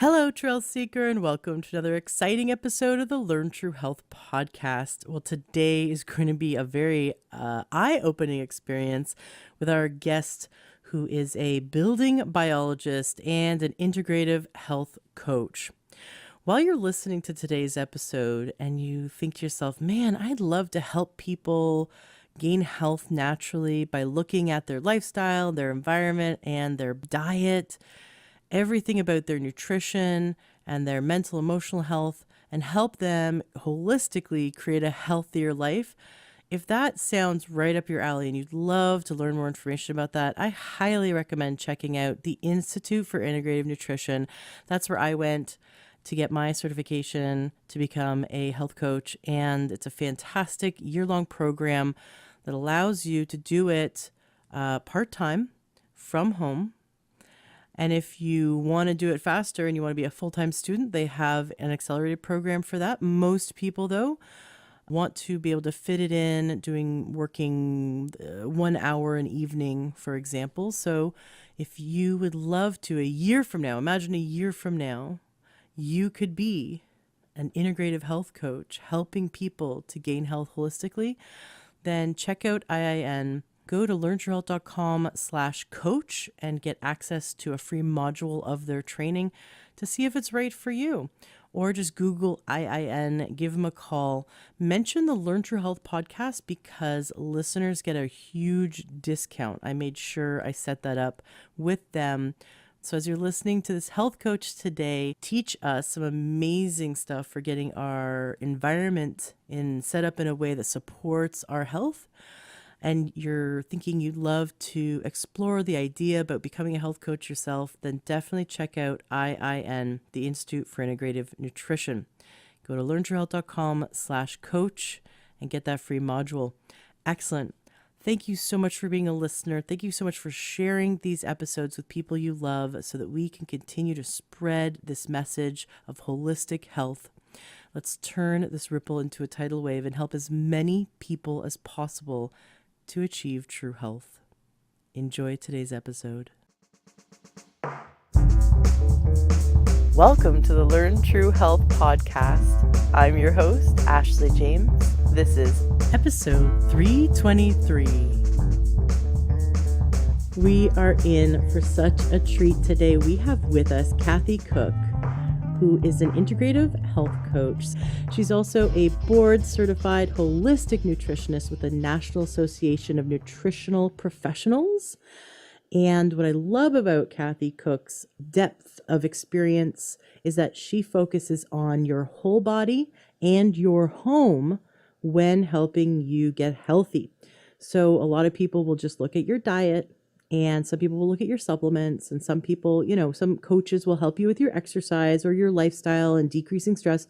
Hello, Trail Seeker, and welcome to another exciting episode of the Learn True Health podcast. Well, today is going to be a very eye-opening experience with our guest, who is a building biologist and an integrative health coach. While you're listening to today's episode and you think to yourself, man, I'd love to help people gain health naturally by looking at their lifestyle, their environment, and their diet, everything about their nutrition and their mental, emotional health, and help them holistically create a healthier life. If that sounds right up your alley and you'd love to learn more information about that, I highly recommend checking out the Institute for Integrative Nutrition. That's where I went to get my certification to become a health coach. And it's a fantastic year-long program that allows you to do it part-time from home. And if you want to do it faster and you want to be a full-time student, they have an accelerated program for that. Most people, though, want to be able to fit it in working 1 hour an evening, for example. So if you would love to, a year from now, imagine a year from now, you could be an integrative health coach helping people to gain health holistically, then check out IIN. Go to learntruehealth.com/coach and get access to a free module of their training to see if it's right for you. Or just Google IIN, give them a call. Mention the Learn True Health podcast because listeners get a huge discount. I made sure I set that up with them. So as you're listening to this health coach today, teach us some amazing stuff for getting our environment set up in a way that supports our health, and you're thinking you'd love to explore the idea about becoming a health coach yourself, then definitely check out IIN, the Institute for Integrative Nutrition. Go to learntruehealth.com/coach and get that free module. Excellent. Thank you so much for being a listener. Thank you so much for sharing these episodes with people you love so that we can continue to spread this message of holistic health. Let's turn this ripple into a tidal wave and help as many people as possible to achieve true health. Enjoy today's episode. Welcome to the Learn True Health podcast. I'm your host, Ashley James. This is episode 323. We are in for such a treat today. We have with us Cathy Cooke, who is an integrative health coach. She's also a board-certified holistic nutritionist with the National Association of Nutritional Professionals. And what I love about Cathy Cooke's depth of experience is that she focuses on your whole body and your home when helping you get healthy. So a lot of people will just look at your diet, and some people will look at your supplements, and some people, some coaches will help you with your exercise or your lifestyle and decreasing stress.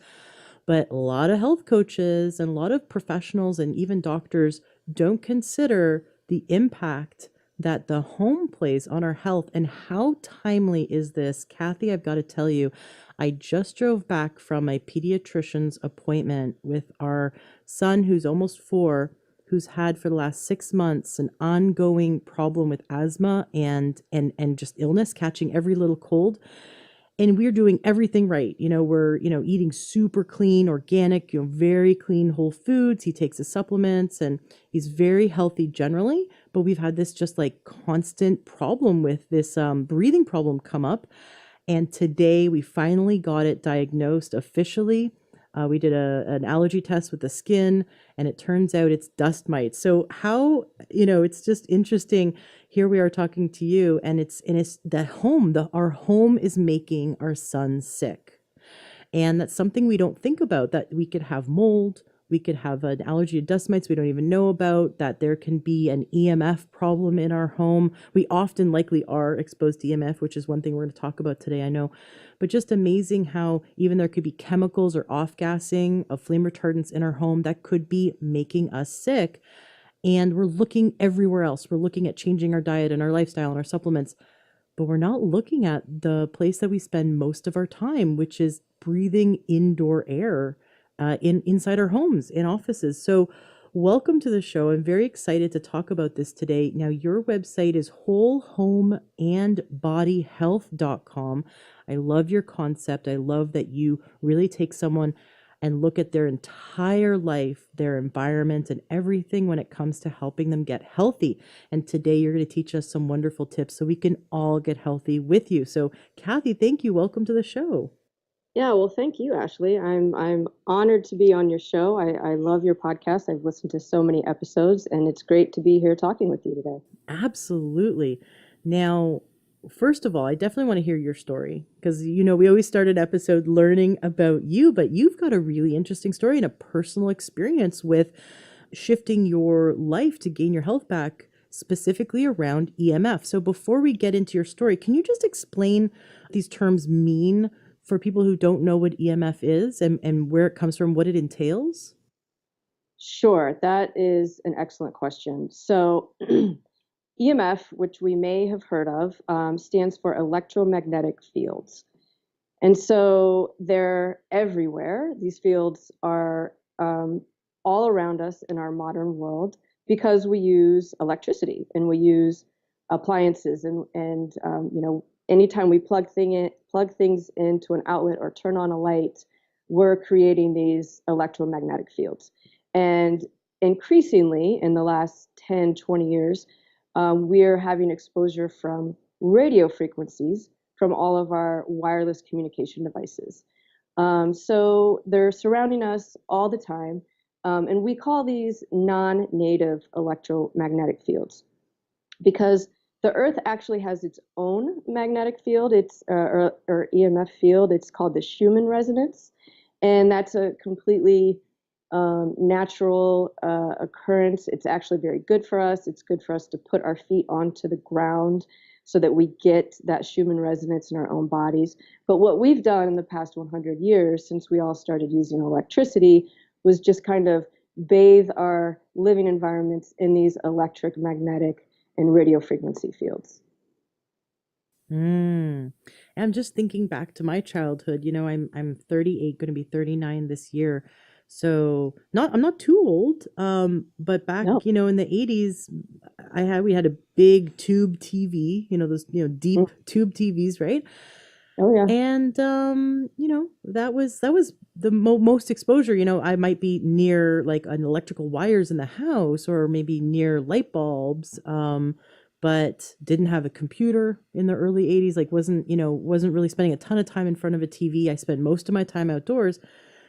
But a lot of health coaches and a lot of professionals and even doctors don't consider the impact that the home plays on our health. And how timely is this? Cathy, I've got to tell you, I just drove back from a pediatrician's appointment with our son, who's almost 4, who's had for the last 6 months an ongoing problem with asthma and just illness, catching every little cold. And we're doing everything right. We're, eating super clean, organic, very clean whole foods. He takes his supplements and he's very healthy generally. But we've had this just like constant problem with this breathing problem come up. And today we finally got it diagnosed officially. We did an allergy test with the skin, and it turns out it's dust mites. So how, it's just interesting. Here we are talking to you, and it's that home, our home is making our son sick. And that's something we don't think about, that we could have mold, we could have an allergy to dust mites we don't even know about, that there can be an EMF problem in our home. We often likely are exposed to EMF, which is one thing we're going to talk about today, I know. But just amazing how even there could be chemicals or off-gassing of flame retardants in our home that could be making us sick. And we're looking everywhere else. We're looking at changing our diet and our lifestyle and our supplements, but we're not looking at the place that we spend most of our time, which is breathing indoor air inside our homes, in offices. So welcome to the show. I'm very excited to talk about this today. Now, your website is wholehomeandbodyhealth.com. I love your concept. I love that you really take someone and look at their entire life, their environment, and everything when it comes to helping them get healthy. And today you're going to teach us some wonderful tips so we can all get healthy with you. So, Cathy, thank you. Welcome to the show. Yeah, well, thank you, Ashley. I'm honored to be on your show. I love your podcast. I've listened to so many episodes, and it's great to be here talking with you today. Absolutely. Now, first of all, I definitely want to hear your story because, we always start an episode learning about you, but you've got a really interesting story and a personal experience with shifting your life to gain your health back, specifically around EMF. So, before we get into your story, can you just explain what these terms mean for people who don't know what EMF is and where it comes from, what it entails? Sure, that is an excellent question. So, EMF, which we may have heard of, stands for electromagnetic fields. And so they're everywhere. These fields are all around us in our modern world because we use electricity and we use appliances and anytime we plug things into an outlet or turn on a light, we're creating these electromagnetic fields. And increasingly in the last 10, 20 years, we're having exposure from radio frequencies from all of our wireless communication devices. So they're surrounding us all the time. And we call these non-native electromagnetic fields because the Earth actually has its own magnetic field, or EMF field. It's called the Schumann resonance. And that's a completely natural occurrence. It's actually very good for us. It's good for us to put our feet onto the ground so that we get that Schumann resonance in our own bodies. But what we've done in the past 100 years, since we all started using electricity, was just kind of bathe our living environments in these electric, magnetic, and radio frequency fields. Mm. I'm just thinking back to my childhood. I'm 38, going to be 39 this year. So I'm not too old. But back, No. in the 80s, we had a big tube TV, those, Mm. deep tube TVs, right? Oh, yeah. And that was the most exposure. I might be near like an electrical wires in the house or maybe near light bulbs. But didn't have a computer in the early 80s, like wasn't really spending a ton of time in front of a TV. I spent most of my time outdoors.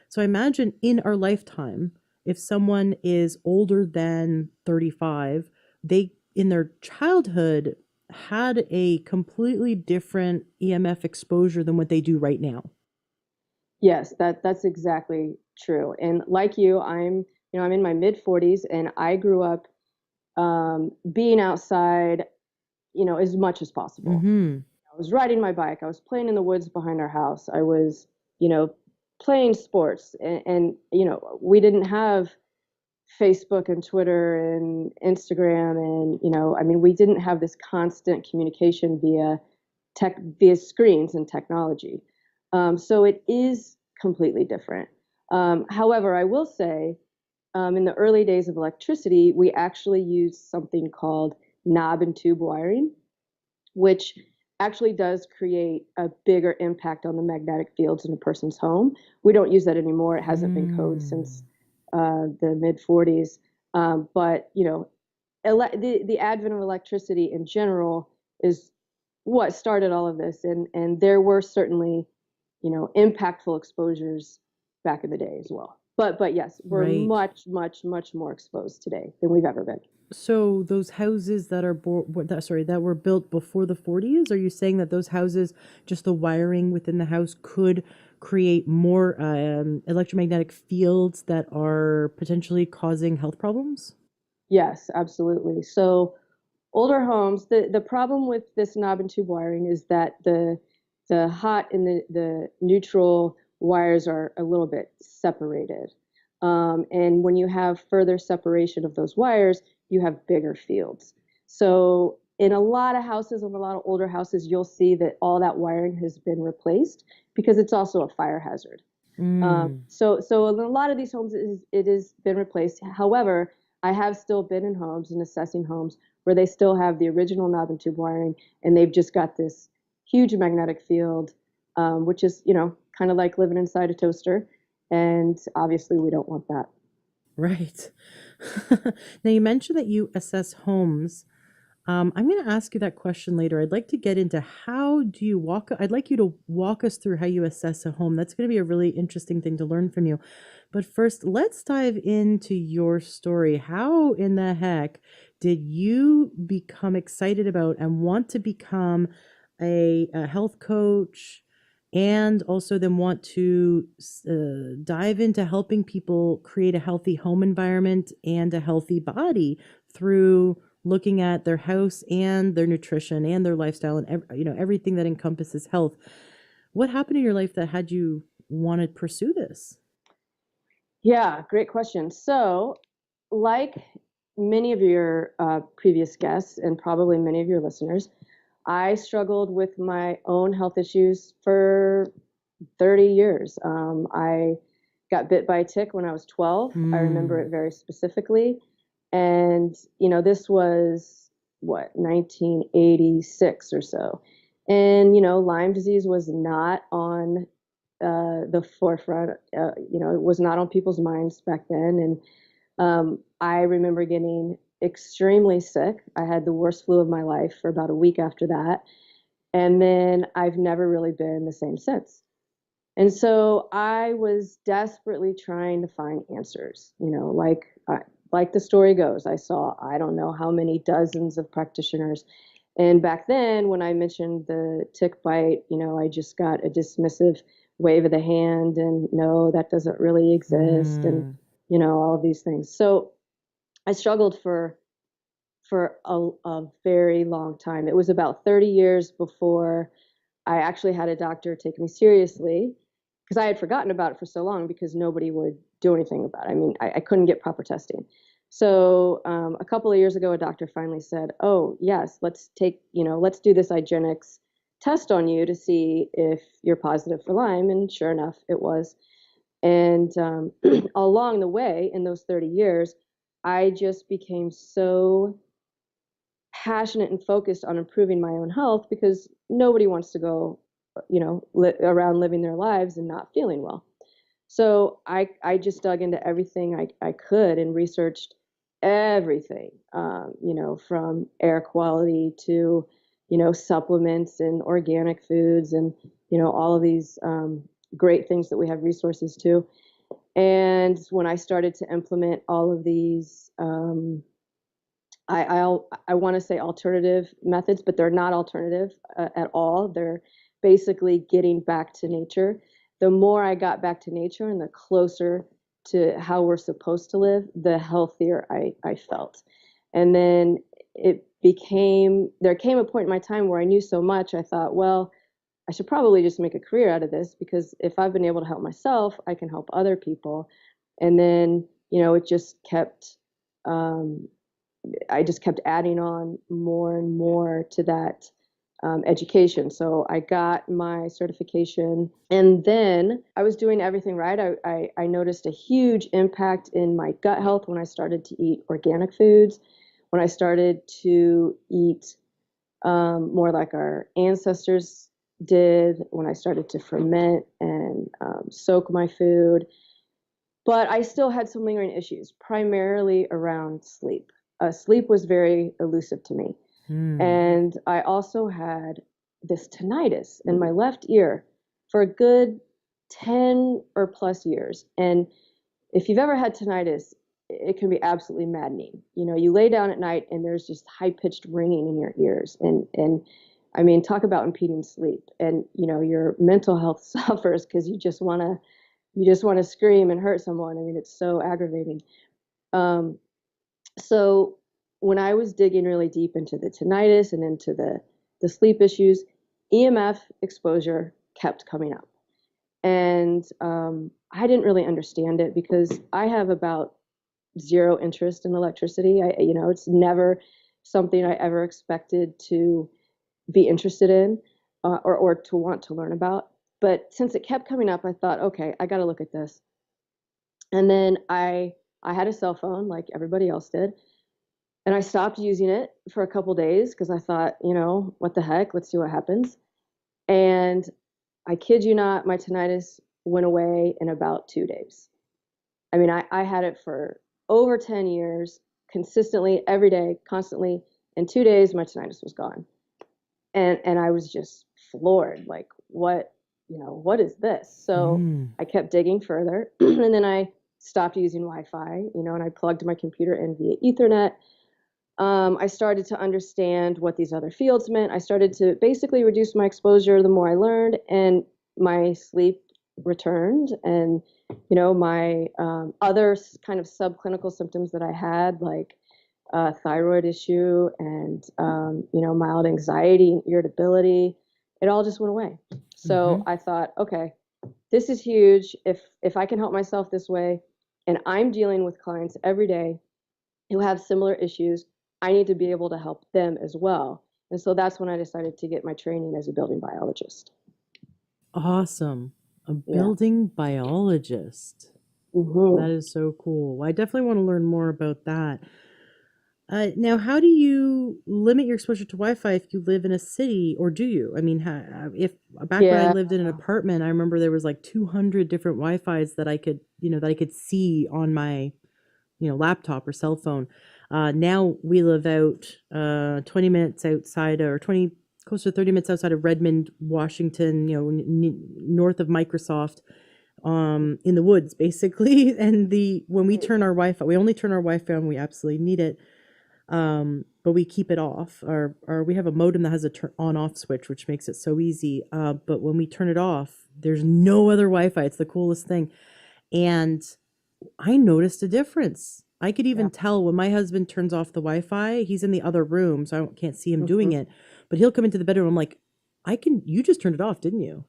So I imagine in our lifetime, if someone is older than 35, they in their childhood had a completely different EMF exposure than what they do right now. Yes, that's exactly true. And like you, I'm in my mid 40s and I grew up being outside, as much as possible. Mm-hmm. I was riding my bike. I was playing in the woods behind our house. I was, you know, playing sports and we didn't have Facebook and Twitter and Instagram and I mean, we didn't have this constant communication via screens and technology. So it is completely different. However, I will say, in the early days of electricity, we actually used something called knob and tube wiring, which actually does create a bigger impact on the magnetic fields in a person's home. We don't use that anymore. It hasn't been code since Mm. the mid 40s. But the advent of electricity in general is what started all of this, and there were certainly impactful exposures back in the day as well. But yes, we're Right. much much much more exposed today than we've ever been. So those houses that are that were built before the 40s, are you saying that those houses, just the wiring within the house could create more electromagnetic fields that are potentially causing health problems? Yes, absolutely. So older homes, the problem with this knob and tube wiring is that the hot and the neutral wires are a little bit separated. And when you have further separation of those wires, you have bigger fields. So in a lot of houses, in a lot of older houses, you'll see that all that wiring has been replaced because it's also a fire hazard. Mm. So in a lot of these homes, it has been replaced. However, I have still been in homes and assessing homes where they still have the original knob and tube wiring, and they've just got this huge magnetic field which is, kind of like living inside a toaster. And obviously, we don't want that. Right. Now, you mentioned that you assess homes. I'm going to ask you that question later. I'd like to get into how do you walk. I'd like you to walk us through how you assess a home. That's going to be a really interesting thing to learn from you. But first, let's dive into your story. How in the heck did you become excited about and want to become a health coach, and also then want to dive into helping people create a healthy home environment and a healthy body through looking at their house and their nutrition and their lifestyle and everything that encompasses health? What happened in your life that had you want to pursue this? Yeah, great question. So, like many of your previous guests and probably many of your listeners, I struggled with my own health issues for 30 years. I got bit by a tick when I was 12. I remember it very specifically. And, this was what, 1986 or so. And, Lyme disease was not on the forefront. It was not on people's minds back then. And I remember getting extremely sick. I had the worst flu of my life for about a week after that. And then I've never really been the same since. And so I was desperately trying to find answers, like the story goes. I saw, I don't know how many dozens of practitioners. And back then, when I mentioned the tick bite, I just got a dismissive wave of the hand and no, that doesn't really exist. And, all of these things. So I struggled for a very long time. It was about 30 years before I actually had a doctor take me seriously, because I had forgotten about it for so long because nobody would do anything about it. I mean, I couldn't get proper testing. So a couple of years ago, a doctor finally said, "Oh yes, let's do this IGeneX test on you to see if you're positive for Lyme." And sure enough, it was. And along the way, in those 30 years, I just became so passionate and focused on improving my own health, because nobody wants to go, around living their lives and not feeling well. So I just dug into everything I could and researched everything, from air quality to, supplements and organic foods and, all of these great things that we have resources to. And when I started to implement all of these, I want to say alternative methods, but they're not alternative at all. They're basically getting back to nature. The more I got back to nature and the closer to how we're supposed to live, the healthier I felt. And then there came a point in my time where I knew so much, I thought, well, I should probably just make a career out of this, because if I've been able to help myself, I can help other people. And then, it just kept, I just kept adding on more and more to that education. So I got my certification, and then I was doing everything right. I noticed a huge impact in my gut health when I started to eat organic foods, when I started to eat more like our ancestors did, when I started to ferment and soak my food. But I still had some lingering issues, primarily around sleep. Sleep was very elusive to me. And I also had this tinnitus in my left ear for a good 10 or plus years. And if you've ever had tinnitus, it can be absolutely maddening. You lay down at night and there's just high-pitched ringing in your ears. And I mean, talk about impeding sleep. And, your mental health suffers because you just want to scream and hurt someone. I mean, it's so aggravating. So when I was digging really deep into the tinnitus and into the sleep issues, EMF exposure kept coming up. And I didn't really understand it because I have about zero interest in electricity. It's never something I ever expected to be interested in or to want to learn about. But since it kept coming up, I thought, okay, I got to look at this. And then I had a cell phone like everybody else did. And I stopped using it for a couple days because I thought, what the heck? Let's see what happens. And I kid you not, my tinnitus went away in about 2 days. I mean, I had it for over 10 years, consistently, every day, constantly. In 2 days, my tinnitus was gone. And I was just floored. Like, what is this? So Mm. I kept digging further. And then I stopped using Wi-Fi, and I plugged my computer in via Ethernet. I started to understand what these other fields meant. I started to basically reduce my exposure the more I learned, and my sleep returned. And, my other kind of subclinical symptoms that I had, like thyroid issue and, mild anxiety and irritability, it all just went away. Mm-hmm. So I thought, okay, this is huge. If I can help myself this way, and I'm dealing with clients every day who have similar issues, I need to be able to help them as well. And so that's when I decided to get my training as a building biologist. Awesome. A Yeah. building biologist. That Hmm. is so cool. Well, I definitely want to learn more about that. Now, how do you limit your exposure to Wi-Fi if you live in a city, or do you? I mean, if back when I Yeah. lived in an apartment, I remember there was like 200 different Wi-Fi's that I could see on my, laptop or cell phone. Now we live out 20 minutes outside, or 20, close to 30 minutes outside of Redmond, Washington, north of Microsoft, in the woods basically. And when we turn our Wi-Fi, we only turn our Wi-Fi on, we absolutely need it. But we keep it off. Or we have a modem that has a on off switch, which makes it so easy. But when we turn it off, there's no other Wi-Fi. It's the coolest thing. And I noticed a difference. I could Yeah. even tell when my husband turns off the Wi-Fi. He's in the other room, so I can't see him doing Hmm. it. But he'll come into the bedroom. I'm like, you just turned it off, didn't you?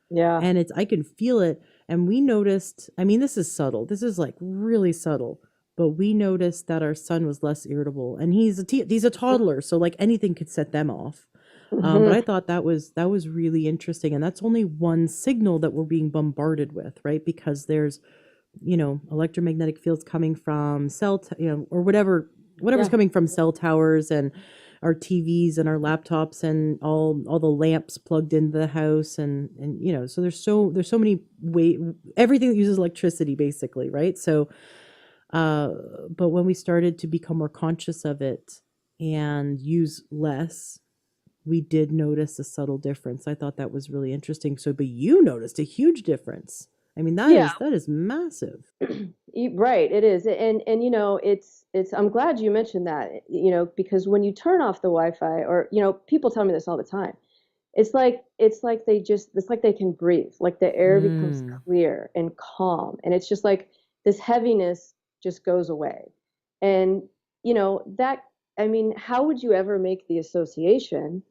Yeah. And I can feel it. And we noticed, I mean, this is subtle. This is like really subtle. But we noticed that our son was less irritable, and he's a toddler, so like anything could set them off. But I Hmm. thought that was really interesting, and that's only one signal that we're being bombarded with, right? Because there's, electromagnetic fields coming from or whatever's Yeah. coming from cell towers, and our TVs and our laptops, and all the lamps plugged into the house, and so there's so many everything that uses electricity basically, right? So uh but when we started to become more conscious of it and use less, we did notice a subtle difference. I thought that was really interesting. So, but you noticed a huge difference. I mean, that Yeah. is that is massive. Right, it is. And it's I'm glad you mentioned that, because when you turn off the Wi-Fi, or people tell me this all the time. It's like they can breathe. Like the air becomes Mm. clear and calm, and it's just like this heaviness just goes away. And that, I mean, how would you ever make the association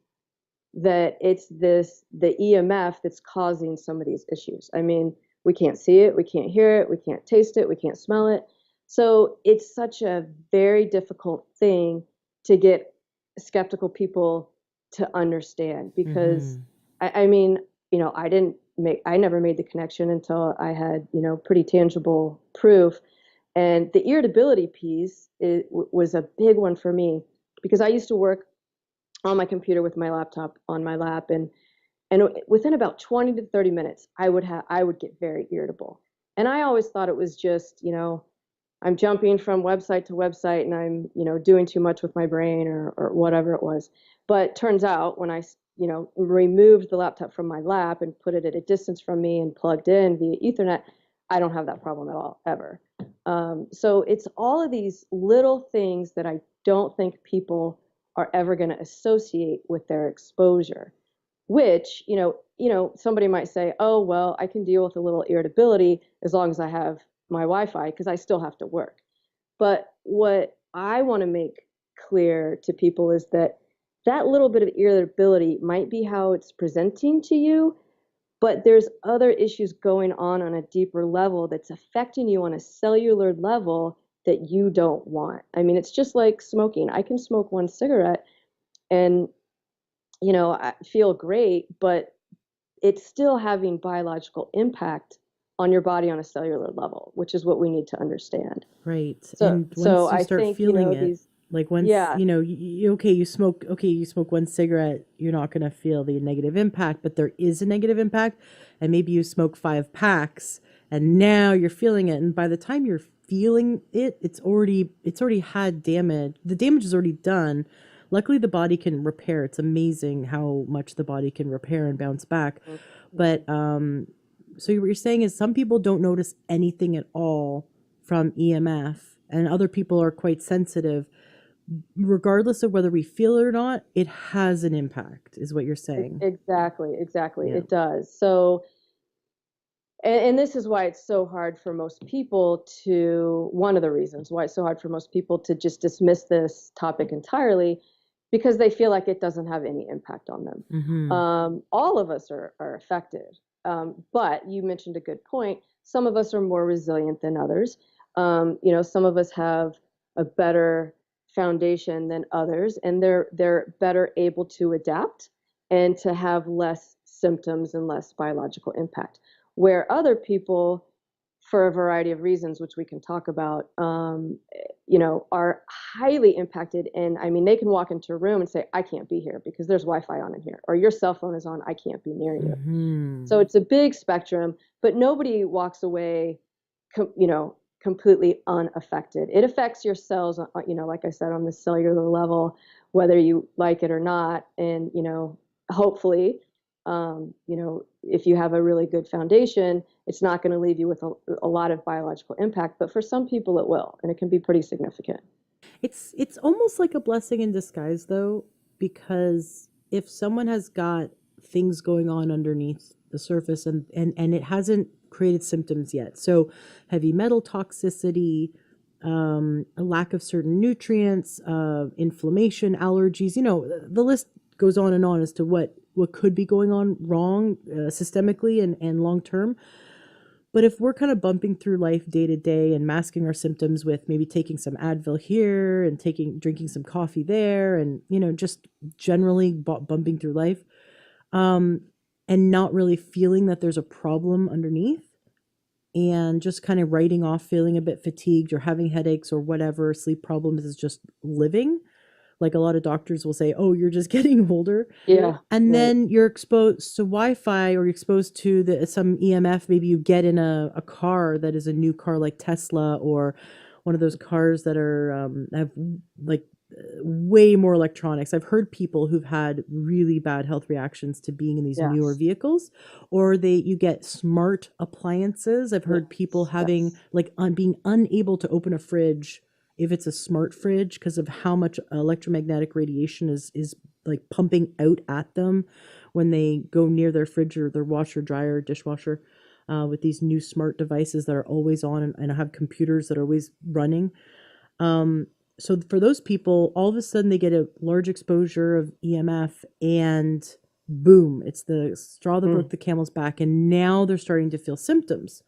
that it's the EMF that's causing some of these issues? I mean, we can't see it, we can't hear it, we can't taste it, we can't smell it. So it's such a very difficult thing to get skeptical people to understand, because Mhm. I mean, I never made the connection until I had, pretty tangible proof. And the irritability piece was a big one for me, because I used to work on my computer with my laptop on my lap, and within about 20 to 30 minutes I would get very irritable. And I always thought it was just, I'm jumping from website to website, and I'm, doing too much with my brain, or whatever it was. But turns out when I, removed the laptop from my lap and put it at a distance from me and plugged in via Ethernet, I don't have that problem at all, ever. So it's all of these little things that I don't think people are ever going to associate with their exposure. Which, somebody might say, oh, well, I can deal with a little irritability as long as I have my Wi-Fi, because I still have to work. But what I want to make clear to people is that that little bit of irritability might be how it's presenting to you, but there's other issues going on a deeper level that's affecting you on a cellular level that you don't want. I mean, it's just like smoking. I can smoke one cigarette and, I feel great, but it's still having biological impact on your body on a cellular level, which is what we need to understand. Right. So, And so once you I start think, feeling it, these. Like once, Yeah, you smoke one cigarette, you're not going to feel the negative impact, but there is a negative impact. And maybe you smoke 5 packs and now you're feeling it. And by the time you're feeling it, it's already had damage. The damage is already done. Luckily the body can repair. It's amazing how much the body can repair and bounce back. But, so what you're saying is some people don't notice anything at all from EMF and other people are quite sensitive regardless of whether we feel it or not, it has an impact, is what you're saying. exactly. Yeah. It does. So, and this is why it's so hard for most people to, one of the reasons why it's so hard for most people to just dismiss this topic entirely, because they feel like it doesn't have any impact on them. Mm-hmm. All of us are affected. But you mentioned a good point. Some of us are more resilient than others. Some of us have a better foundation than others, and they're better able to adapt and to have less symptoms and less biological impact. Where other people, for a variety of reasons, which we can talk about, are highly impacted. And I mean, they can walk into a room and say, I can't be here because there's Wi-Fi on in here, or your cell phone is on, I can't be near you. Mm-hmm. So it's a big spectrum, but nobody walks away, completely unaffected. It affects your cells, like I said, on the cellular level, whether you like it or not. And, hopefully, if you have a really good foundation, it's not going to leave you with a lot of biological impact, but for some people it will, and it can be pretty significant. It's almost like a blessing in disguise though, because if someone has got things going on underneath the surface and it hasn't created symptoms yet. So heavy metal toxicity, a lack of certain nutrients, inflammation, allergies, the list goes on and on as to what could be going on wrong systemically and long term. But if we're kind of bumping through life day to day and masking our symptoms with maybe taking some Advil here and drinking some coffee there, and just generally bumping through life, um, and not really feeling that there's a problem underneath, and just kind of writing off feeling a bit fatigued or having headaches or whatever, sleep problems is just living. Like a lot of doctors will say, "Oh, you're just getting older." Yeah, And right. then you're exposed to Wi-Fi or you're exposed to some EMF. Maybe you get in a car that is a new car like Tesla or one of those cars that are have like way more electronics. I've heard people who've had really bad health reactions to being in these newer Yes. vehicles, or you get smart appliances. I've heard people Yes. having Yes. being unable to open a fridge if it's a smart fridge because of how much electromagnetic radiation is like pumping out at them when they go near their fridge or their washer, dryer, dishwasher, with these new smart devices that are always on and have computers that are always running. Um, so for those people, all of a sudden they get a large exposure of EMF and boom, it's the straw that broke Mm. the camel's back. And now they're starting to feel symptoms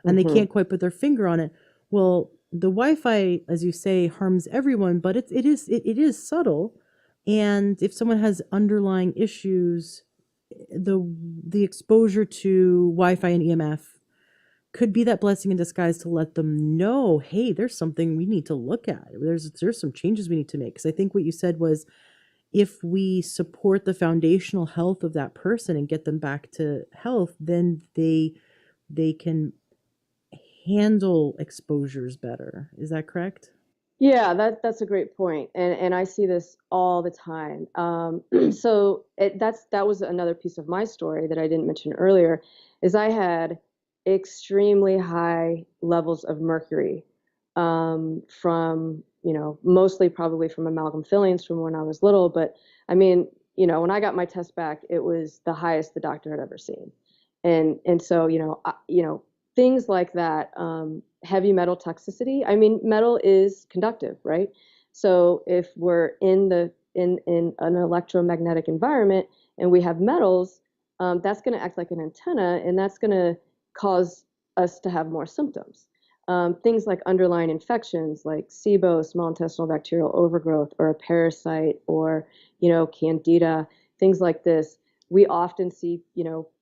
and they Hmm. can't quite put their finger on it. Well, the Wi-Fi, as you say, harms everyone, but it is subtle. And if someone has underlying issues, the the exposure to Wi-Fi and EMF could be that blessing in disguise to let them know, hey, there's something we need to look at. There's some changes we need to make. Because I think what you said was if we support the foundational health of that person and get them back to health, then they can handle exposures better. Is that correct? Yeah, that's a great point, and I see this all the time. So that was another piece of my story that I didn't mention earlier, is I had extremely high levels of mercury, from mostly probably from amalgam fillings from when I was little, but I mean, when I got my test back, it was the highest the doctor had ever seen, and so things like that. Heavy metal toxicity. I mean, metal is conductive, right? So if we're in an electromagnetic environment and we have metals, that's going to act like an antenna, and that's going to cause us to have more symptoms. Things like underlying infections, like SIBO, small intestinal bacterial overgrowth, or a parasite, or candida, things like this. We often see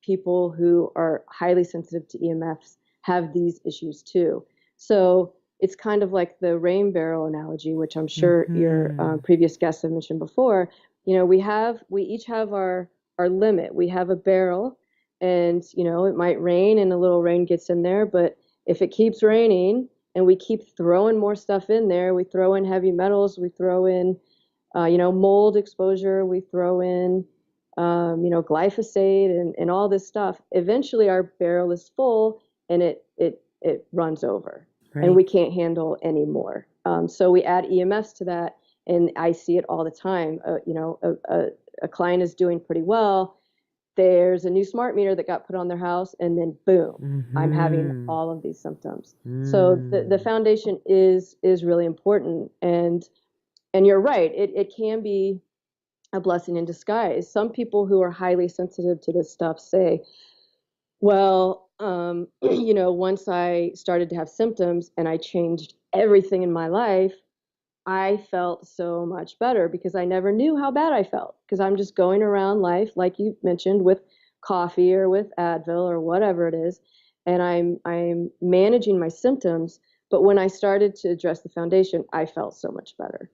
people who are highly sensitive to EMFs have these issues too. So it's kind of like the rain barrel analogy, which I'm sure your Mm-hmm. previous guests have mentioned before. We each have our limit. We have a barrel, and it might rain, and a little rain gets in there, but if it keeps raining and we keep throwing more stuff in there, we throw in heavy metals, we throw in mold exposure, we throw in glyphosate and all this stuff. Eventually, our barrel is full, and it runs over, and Right. we can't handle anymore. So we add EMFs to that, and I see it all the time. A client is doing pretty well. There's a new smart meter that got put on their house, and then boom, I'm having Mm-hmm. all of these symptoms. So the Mm. foundation is really important, and you're right. It can be a blessing in disguise. Some people who are highly sensitive to this stuff say, well, once I started to have symptoms and I changed everything in my life, I felt so much better because I never knew how bad I felt because I'm just going around life, like you mentioned, with coffee or with Advil or whatever it is, and I'm managing my symptoms. But when I started to address the foundation, I felt so much better.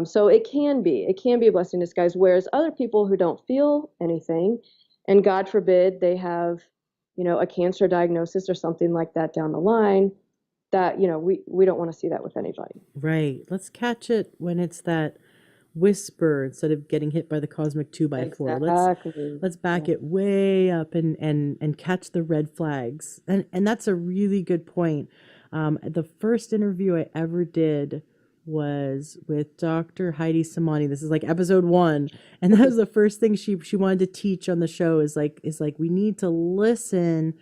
So it can be a blessing in disguise. Whereas other people who don't feel anything, and God forbid they have, a cancer diagnosis or something like that down the line, that we don't want to see that with anybody. Right. Let's catch it when it's that whisper instead of getting hit by the cosmic 2x4. Exactly. Let's back Yeah. it way up and catch the red flags. And that's a really good point. The first interview I ever did was with Dr. Heidi Samani. This is like episode 1, and that was the first thing she wanted to teach on the show is like we need to listen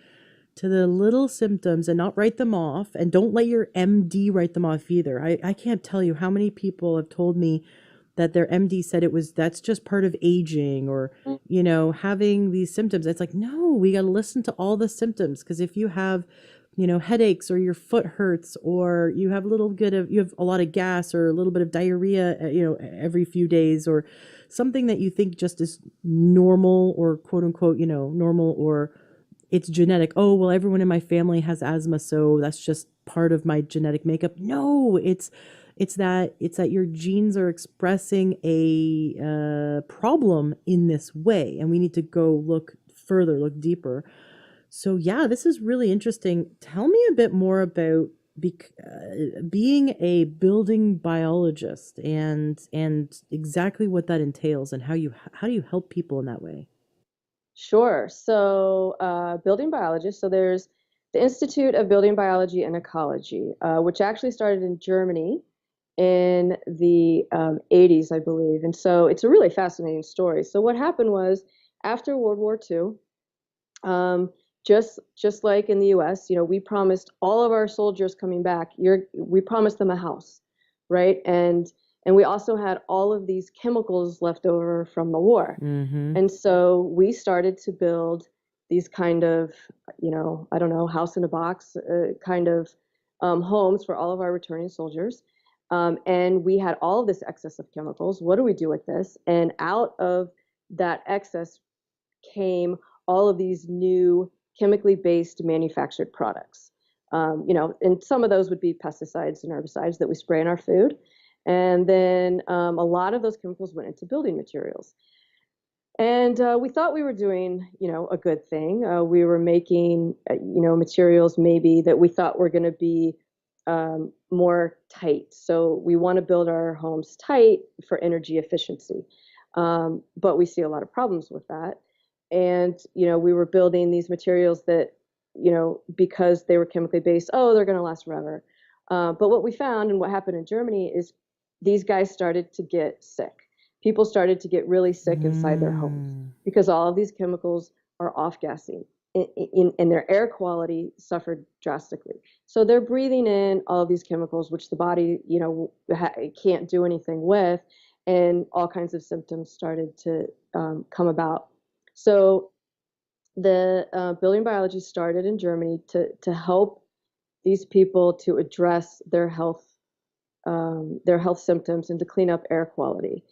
to the little symptoms and not write them off, and don't let your MD write them off either. I can't tell you how many people have told me that their MD said that's just part of aging, or having these symptoms. It's like, no, we got to listen to all the symptoms, because if you have headaches, or your foot hurts, or you have you have a lot of gas, or a little bit of diarrhea every few days, or something that you think just is normal, or quote unquote normal, or it's genetic. Oh, well, everyone in my family has asthma, so that's just part of my genetic makeup. No, it's that your genes are expressing a problem in this way, and we need to go look further, look deeper. So yeah, this is really interesting. Tell me a bit more about being a building biologist, and exactly what that entails, and how do you help people in that way? Sure. So, building biologist. So there's the Institute of Building Biology and Ecology, which actually started in Germany in the 80s, I believe. And so it's a really fascinating story. So what happened was after World War II, just like in the U.S., we promised all of our soldiers coming back, we promised them a house, right? And we also had all of these chemicals left over from the war. Mm-hmm. And so we started to build these kind of, I don't know, house in a box kind of homes for all of our returning soldiers. And we had all of this excess of chemicals. What do we do with this? And out of that excess came all of these new chemically based manufactured products. And some of those would be pesticides and herbicides that we spray in our food. And then a lot of those chemicals went into building materials. And we thought we were doing, a good thing. We were making, materials maybe that we thought were going to be more tight. So we want to build our homes tight for energy efficiency. But we see a lot of problems with that. And, we were building these materials that, because they were chemically based, oh, they're going to last forever. But what we found and what happened in Germany is these guys started to get sick. People started to get really sick inside their homes Mm. because all of these chemicals are off-gassing, and their air quality suffered drastically. So they're breathing in all of these chemicals, which the body, can't do anything with, and all kinds of symptoms started to come about. So the building biology started in Germany to help these people to address their health symptoms and to clean up air quality.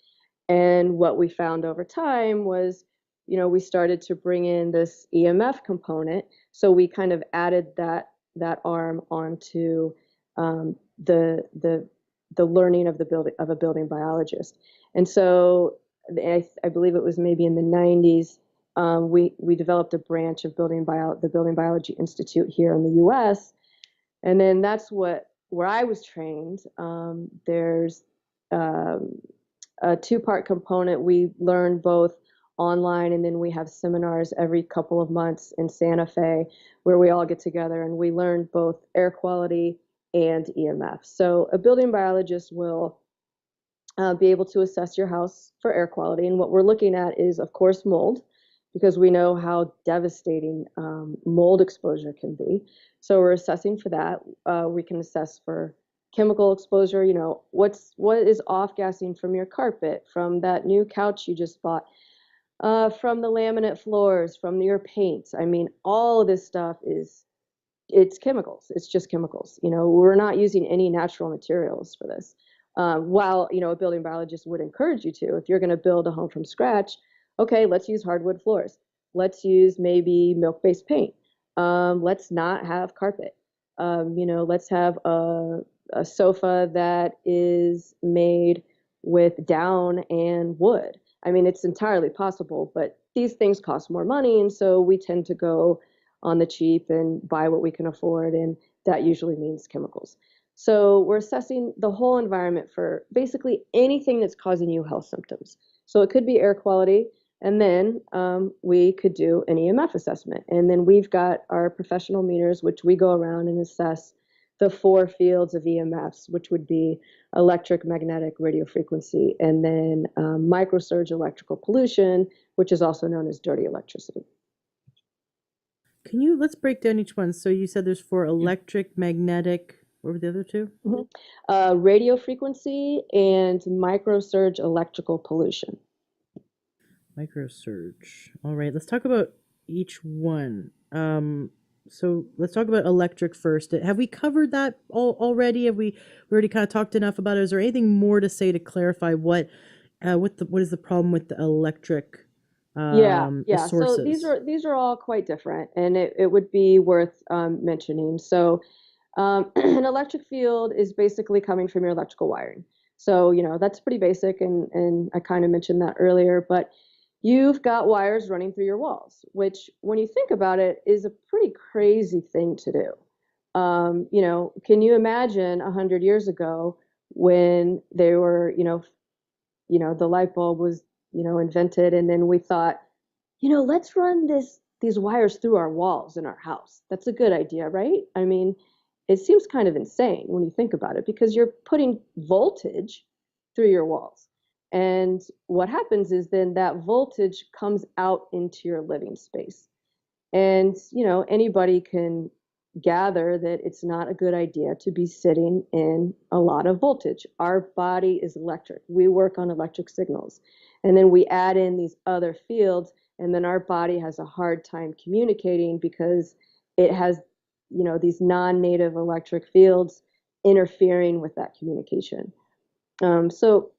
And what we found over time was, we started to bring in this EMF component. So we kind of added that arm onto the learning of a building biologist. And so I believe it was maybe in the 90s, we developed a branch of the Building Biology Institute here in the U.S. And then that's where I was trained. There's a two-part component. We learn both online, and then we have seminars every couple of months in Santa Fe where we all get together and we learn both air quality and EMF. So a building biologist will be able to assess your house for air quality. And what we're looking at is, of course, mold, because we know how devastating mold exposure can be. So we're assessing for that. We can assess for chemical exposure. What is off-gassing from your carpet, from that new couch you just bought, from the laminate floors, from your paint. I mean, all of this stuff it's chemicals. It's just chemicals. We're not using any natural materials for this. While, a building biologist would encourage you to, if you're going to build a home from scratch, okay, let's use hardwood floors. Let's use maybe milk-based paint. Let's not have carpet. Let's have a sofa that is made with down and wood. I mean, it's entirely possible, but these things cost more money, and so we tend to go on the cheap and buy what we can afford, and that usually means chemicals. So we're assessing the whole environment for basically anything that's causing you health symptoms. So it could be air quality, and then we could do an EMF assessment. And then we've got our professional meters, which we go around and assess the 4 fields of EMFs, which would be electric, magnetic, radio frequency, and then microsurge electrical pollution, which is also known as dirty electricity. Let's break down each one. So you said there's 4: electric, magnetic. What were the other 2? Mm-hmm. Radio frequency and microsurge electrical pollution. Microsurge. All right, let's talk about each one. So let's talk about electric first. Have we covered that already? Have we already kind of talked enough about it? Is there anything more to say to clarify what is the problem with the electric? Yeah. Sources? So these are all quite different, and it would be worth mentioning. So an electric field is basically coming from your electrical wiring. So that's pretty basic, and I kind of mentioned that earlier, but you've got wires running through your walls, which, when you think about it, is a pretty crazy thing to do. Can you imagine 100 years ago when they were, the light bulb was, invented, and then we thought, let's run these wires through our walls in our house. That's a good idea, right? I mean, it seems kind of insane when you think about it, because you're putting voltage through your walls. And what happens is then that voltage comes out into your living space. And, anybody can gather that it's not a good idea to be sitting in a lot of voltage. Our body is electric. We work on electric signals. And then we add in these other fields, and then our body has a hard time communicating because it has, these non-native electric fields interfering with that communication. So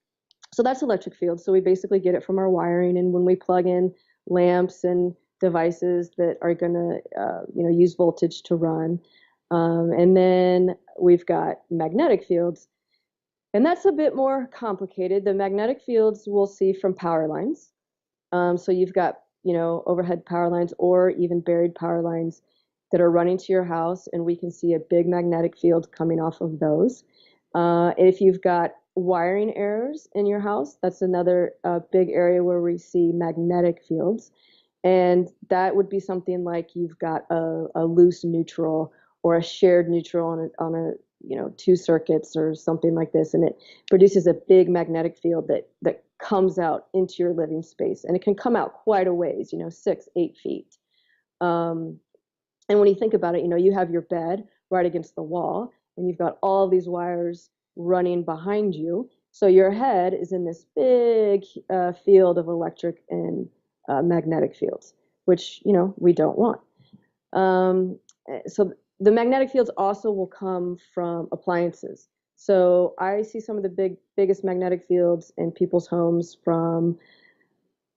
that's electric field. So we basically get it from our wiring, and when we plug in lamps and devices that are going to, use voltage to run, and then we've got magnetic fields, and that's a bit more complicated. The magnetic fields we'll see from power lines. So you've got, overhead power lines or even buried power lines that are running to your house, and we can see a big magnetic field coming off of those. If you've got wiring errors in your house, that's another big area where we see magnetic fields. And that would be something like you've got a loose neutral or a shared neutral on a 2 circuits or something like this, and it produces a big magnetic field that comes out into your living space, and it can come out quite a ways, 6-8 feet. And when you think about it, you have your bed right against the wall, and you've got all these wires running behind you. So your head is in this big field of electric and magnetic fields, which, we don't want. So the magnetic fields also will come from appliances. So I see some of the biggest magnetic fields in people's homes from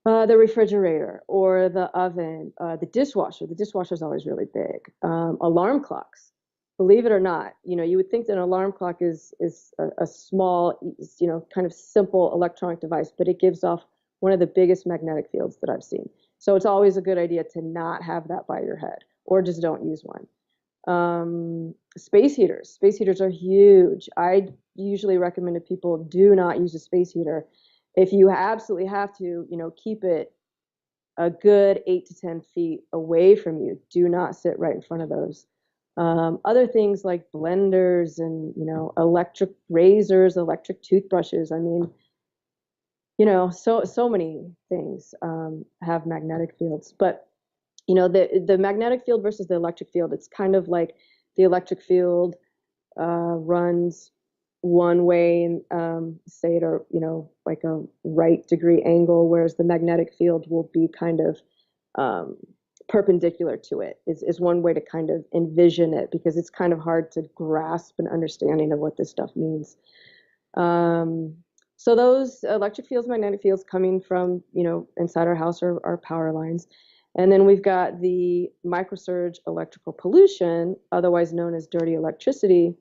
the refrigerator or the oven, the dishwasher. The dishwasher is always really big. Alarm clocks. Believe it or not, you would think that an alarm clock is a small, kind of simple electronic device, but it gives off one of the biggest magnetic fields that I've seen. So it's always a good idea to not have that by your head, or just don't use one. Space heaters. Space heaters are huge. I usually recommend to people, do not use a space heater. If you absolutely have to, keep it a good 8 to 10 feet away from you. Do not sit right in front of those. Other things like blenders and, electric razors, electric toothbrushes. I mean, so many things have magnetic fields. But the magnetic field versus the electric field, it's kind of like the electric field runs one way, say at like a right degree angle, whereas the magnetic field will be kind of perpendicular to it, is one way to kind of envision it, because it's kind of hard to grasp an understanding of what this stuff means. So those electric fields, magnetic fields coming from, inside our house are our power lines. And then we've got the microsurge electrical pollution, otherwise known as dirty electricity,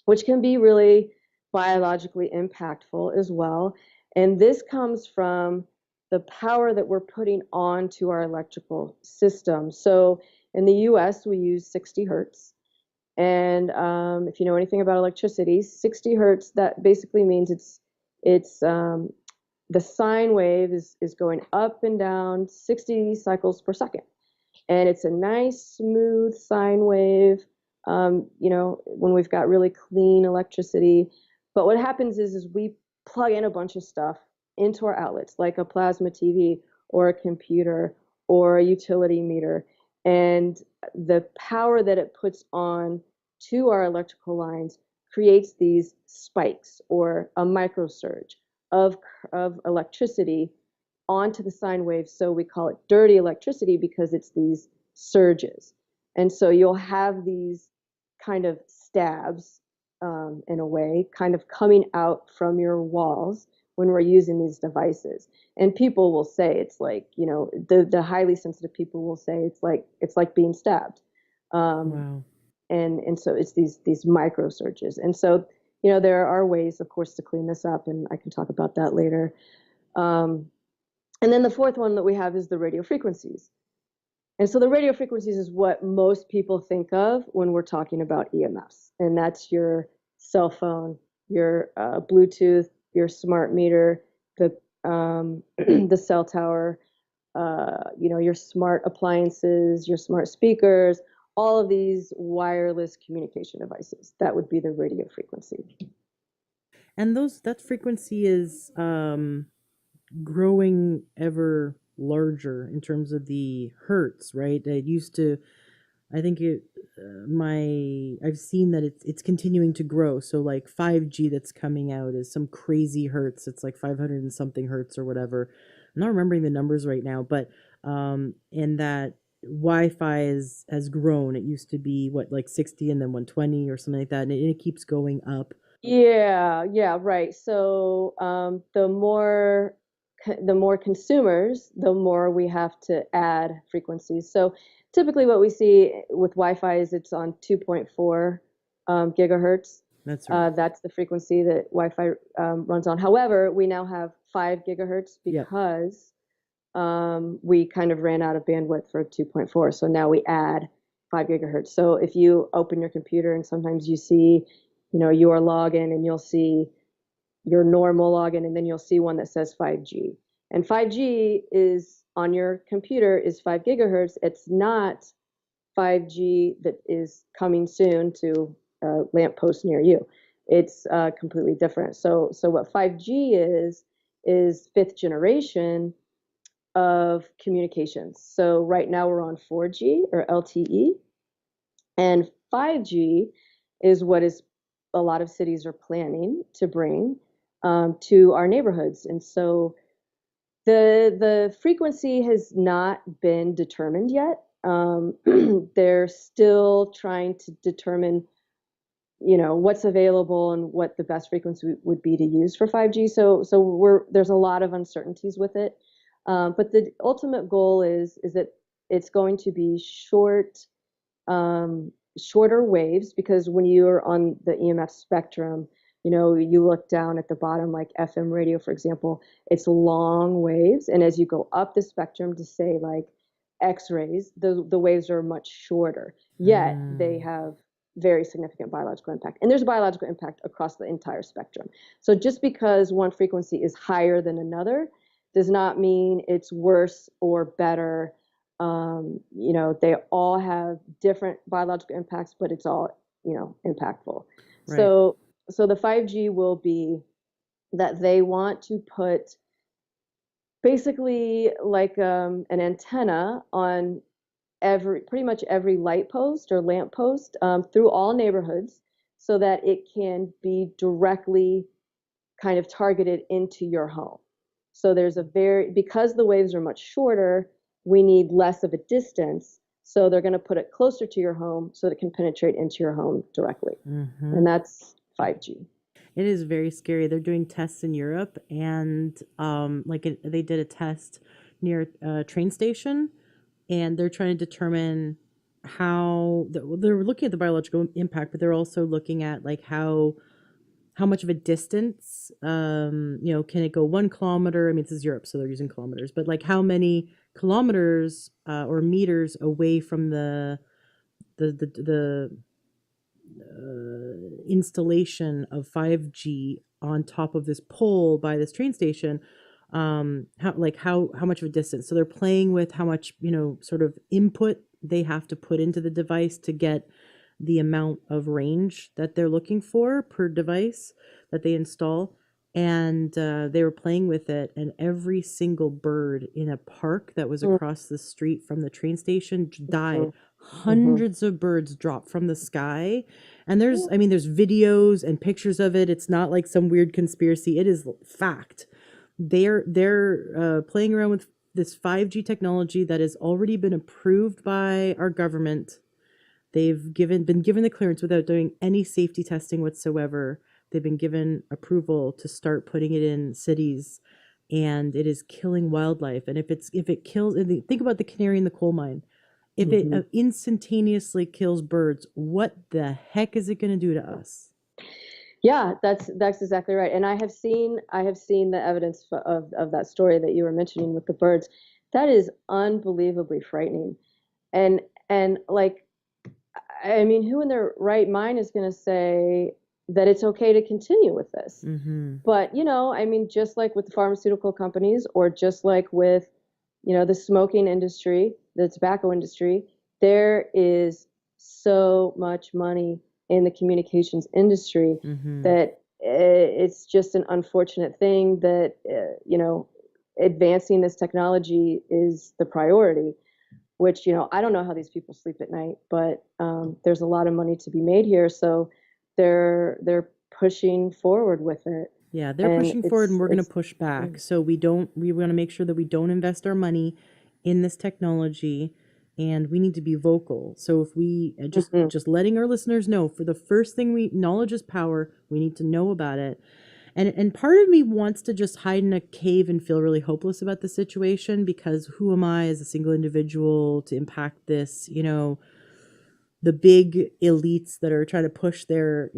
which can be really biologically impactful as well. And this comes from the power that we're putting onto our electrical system. So in the US, we use 60 hertz. And if you know anything about electricity, 60 hertz, that basically means it's the sine wave is going up and down 60 cycles per second. And it's a nice, smooth sine wave, when we've got really clean electricity. But what happens is we plug in a bunch of stuff into our outlets, like a plasma TV or a computer or a utility meter. And the power that it puts on to our electrical lines creates these spikes or a microsurge of electricity onto the sine wave. So we call it dirty electricity because it's these surges. And so you'll have these kind of stabs, in a way, kind of coming out from your walls when we're using these devices. And people will say it's like, the highly sensitive people will say it's like being stabbed. Wow. And so it's these micro surges. And so, there are ways, of course, to clean this up, and I can talk about that later. And then the fourth one that we have is the radio frequencies. And so the radio frequencies is what most people think of when we're talking about EMFs. And that's your cell phone, your Bluetooth, your smart meter, the the cell tower, your smart appliances, your smart speakers, all of these wireless communication devices. That would be the radio frequency. And that frequency is growing ever larger in terms of the hertz, right? It used to, I think I've seen that it's continuing to grow. So like 5G that's coming out is some crazy hertz. It's like 500 and something hertz or whatever. I'm not remembering the numbers right now, but and that Wi-Fi has grown. It used to be like 60 and then 120 or something like that, and it keeps going up. Yeah, right. So the more consumers, the more we have to add frequencies. So typically what we see with Wi-Fi is it's on 2.4 gigahertz. That's right. That's the frequency that Wi-Fi runs on. However, we now have 5 gigahertz Yep. because we kind of ran out of bandwidth for 2.4. So now we add 5 gigahertz. So if you open your computer and sometimes you see, your login, and you'll see your normal login, and then you'll see one that says 5G. And 5G is on your computer is 5 gigahertz. It's not 5G that is coming soon to a lamppost near you. It's completely different. So what 5G is fifth generation of communications. So right now we're on 4G or LTE, and 5G is what is a lot of cities are planning to bring to our neighborhoods. And so the frequency has not been determined yet. They're still trying to determine, what's available and what the best frequency would be to use for 5G. So there's a lot of uncertainties with it. But the ultimate goal is that it's going to be short, shorter waves, because when you're on the EMF spectrum, you look down at the bottom, like FM radio, for example, it's long waves. And as you go up the spectrum to say like X-rays, the waves are much shorter, yet they have very significant biological impact. And there's a biological impact across the entire spectrum. So just because one frequency is higher than another does not mean it's worse or better. They all have different biological impacts, but it's all, impactful. Right. So the 5G will be that they want to put basically like an antenna on pretty much every light post or lamp post through all neighborhoods, so that it can be directly kind of targeted into your home. So because the waves are much shorter, we need less of a distance. So they're going to put it closer to your home so that it can penetrate into your home directly. And that's 5G. It is very scary. They're doing tests in Europe, and they did a test near a train station, and they're trying to determine how they're looking at the biological impact, but they're also looking at like how much of a distance, can it go 1 kilometer? I mean, this is Europe, so they're using kilometers, but like how many kilometers or meters away from the installation of 5G on top of this pole by this train station, how much of a distance. So they're playing with how much, sort of input they have to put into the device to get the amount of range that they're looking for per device that they install. And they were playing with it, and every single bird in a park that was across the street from the train station died. Hundreds of birds dropped from the sky. And there's videos and pictures of it. It's not like some weird conspiracy. It is fact. They're playing around with this 5G technology that has already been approved by our government. They've been given the clearance without doing any safety testing whatsoever. They've been given approval to start putting it in cities, and it is killing wildlife. And if it kills, and think about the canary in the coal mine. If it instantaneously kills birds, what the heck is it going to do to us? Yeah, that's exactly right. And I have seen the evidence of that story that you were mentioning with the birds. That is unbelievably frightening. And like, I mean, who in their right mind is going to say that it's okay to continue with this? But, just like with the pharmaceutical companies, or just like with, the smoking industry, the tobacco industry, there is so much money in the communications industry that it's just an unfortunate thing that, advancing this technology is the priority, which, I don't know how these people sleep at night, but there's a lot of money to be made here. So they're pushing forward with it. Yeah, they're pushing forward, and we're going to push back. So we want to make sure that we don't invest our money in this technology, and we need to be vocal. So if we just letting our listeners know, for the first thing, knowledge is power. We need to know about it. And part of me wants to just hide in a cave and feel really hopeless about the situation, because who am I as a single individual to impact this, the big elites that are trying to push their,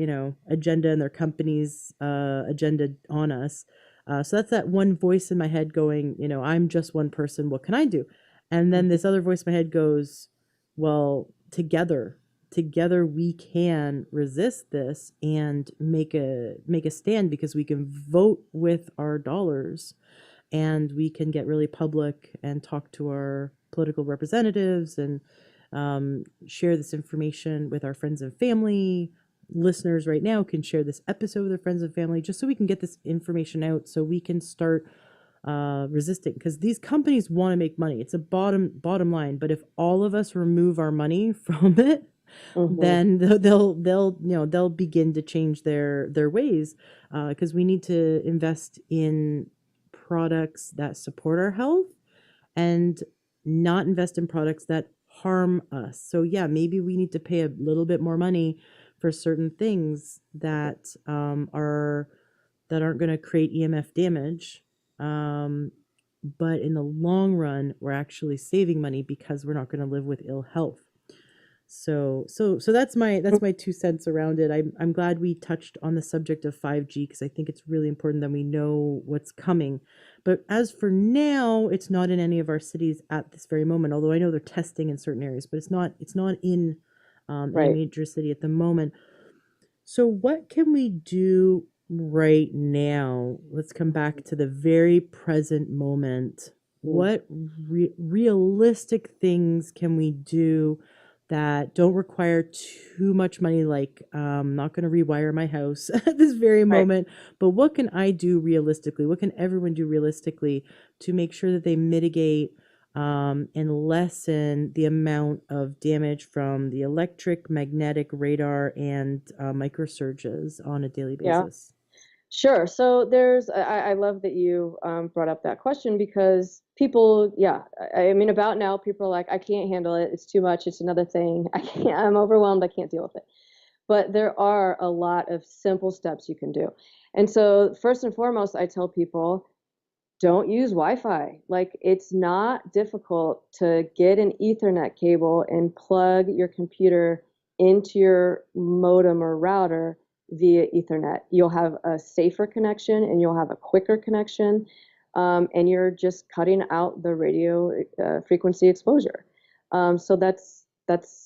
agenda and their company's agenda on us. So that's that one voice in my head going, I'm just one person. What can I do? And then this other voice in my head goes, well, together we can resist this and make a stand, because we can vote with our dollars, and we can get really public and talk to our political representatives and share this information with our friends and family. Listeners right now can share this episode with their friends and family, just so we can get this information out, so we can start resisting, because these companies want to make money. It's a bottom line. But if all of us remove our money from it, then they'll begin to change their ways, because we need to invest in products that support our health and not invest in products that harm us. So yeah, maybe we need to pay a little bit more money for certain things that aren't going to create EMF damage. But in the long run, we're actually saving money, because we're not going to live with ill health. So that's my 2 cents around it. I'm glad we touched on the subject of 5G because I think it's really important that we know what's coming. But as for now, it's not in any of our cities at this very moment. Although I know they're testing in certain areas, but it's not in any Right. major city at the moment. So what can we do right now? Let's come back to the very present moment. Mm. What realistic things can we do that don't require too much money? Like, not going to rewire my house at this very Right. moment, but what can I do realistically? What can everyone do realistically to make sure that they mitigate and lessen the amount of damage from the electric, magnetic, radar, and microsurges on a daily Yeah. basis? Sure. So I love that you brought up that question because people, yeah, I mean, about now, people are like, I can't handle it. It's too much. It's another thing. I'm overwhelmed. I can't deal with it. But there are a lot of simple steps you can do. And so, first and foremost, I tell people don't use Wi-Fi. Like, it's not difficult to get an Ethernet cable and plug your computer into your modem or router via Ethernet. You'll have a safer connection and you'll have a quicker connection, and you're just cutting out the radio frequency exposure. So that's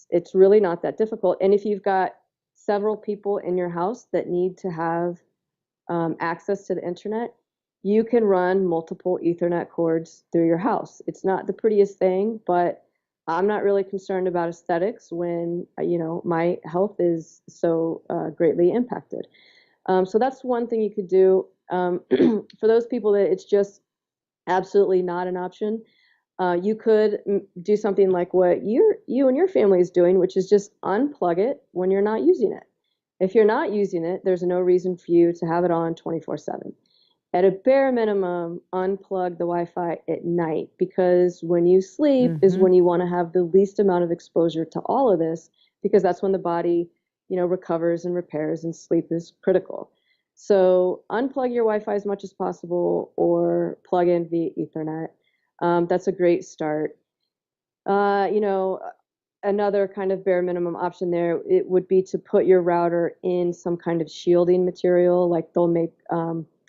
it's really not that difficult. And if you've got several people in your house that need to have access to the internet, you can run multiple Ethernet cords through your house. It's not the prettiest thing, but I'm not really concerned about aesthetics when my health is so greatly impacted. So that's one thing you could do. For those people that it's just absolutely not an option, you could do something like what you and your family is doing, which is just unplug it when you're not using it. If you're not using it, there's no reason for you to have it on 24/7. At a bare minimum, unplug the Wi-Fi at night because when you sleep is Mm-hmm. when you want to have the least amount of exposure to all of this because that's when the body, recovers and repairs and sleep is critical. So unplug your Wi-Fi as much as possible or plug in via Ethernet. That's a great start. Uh, you know, Another kind of bare minimum option there, it would be to put your router in some kind of shielding material. Like they'll make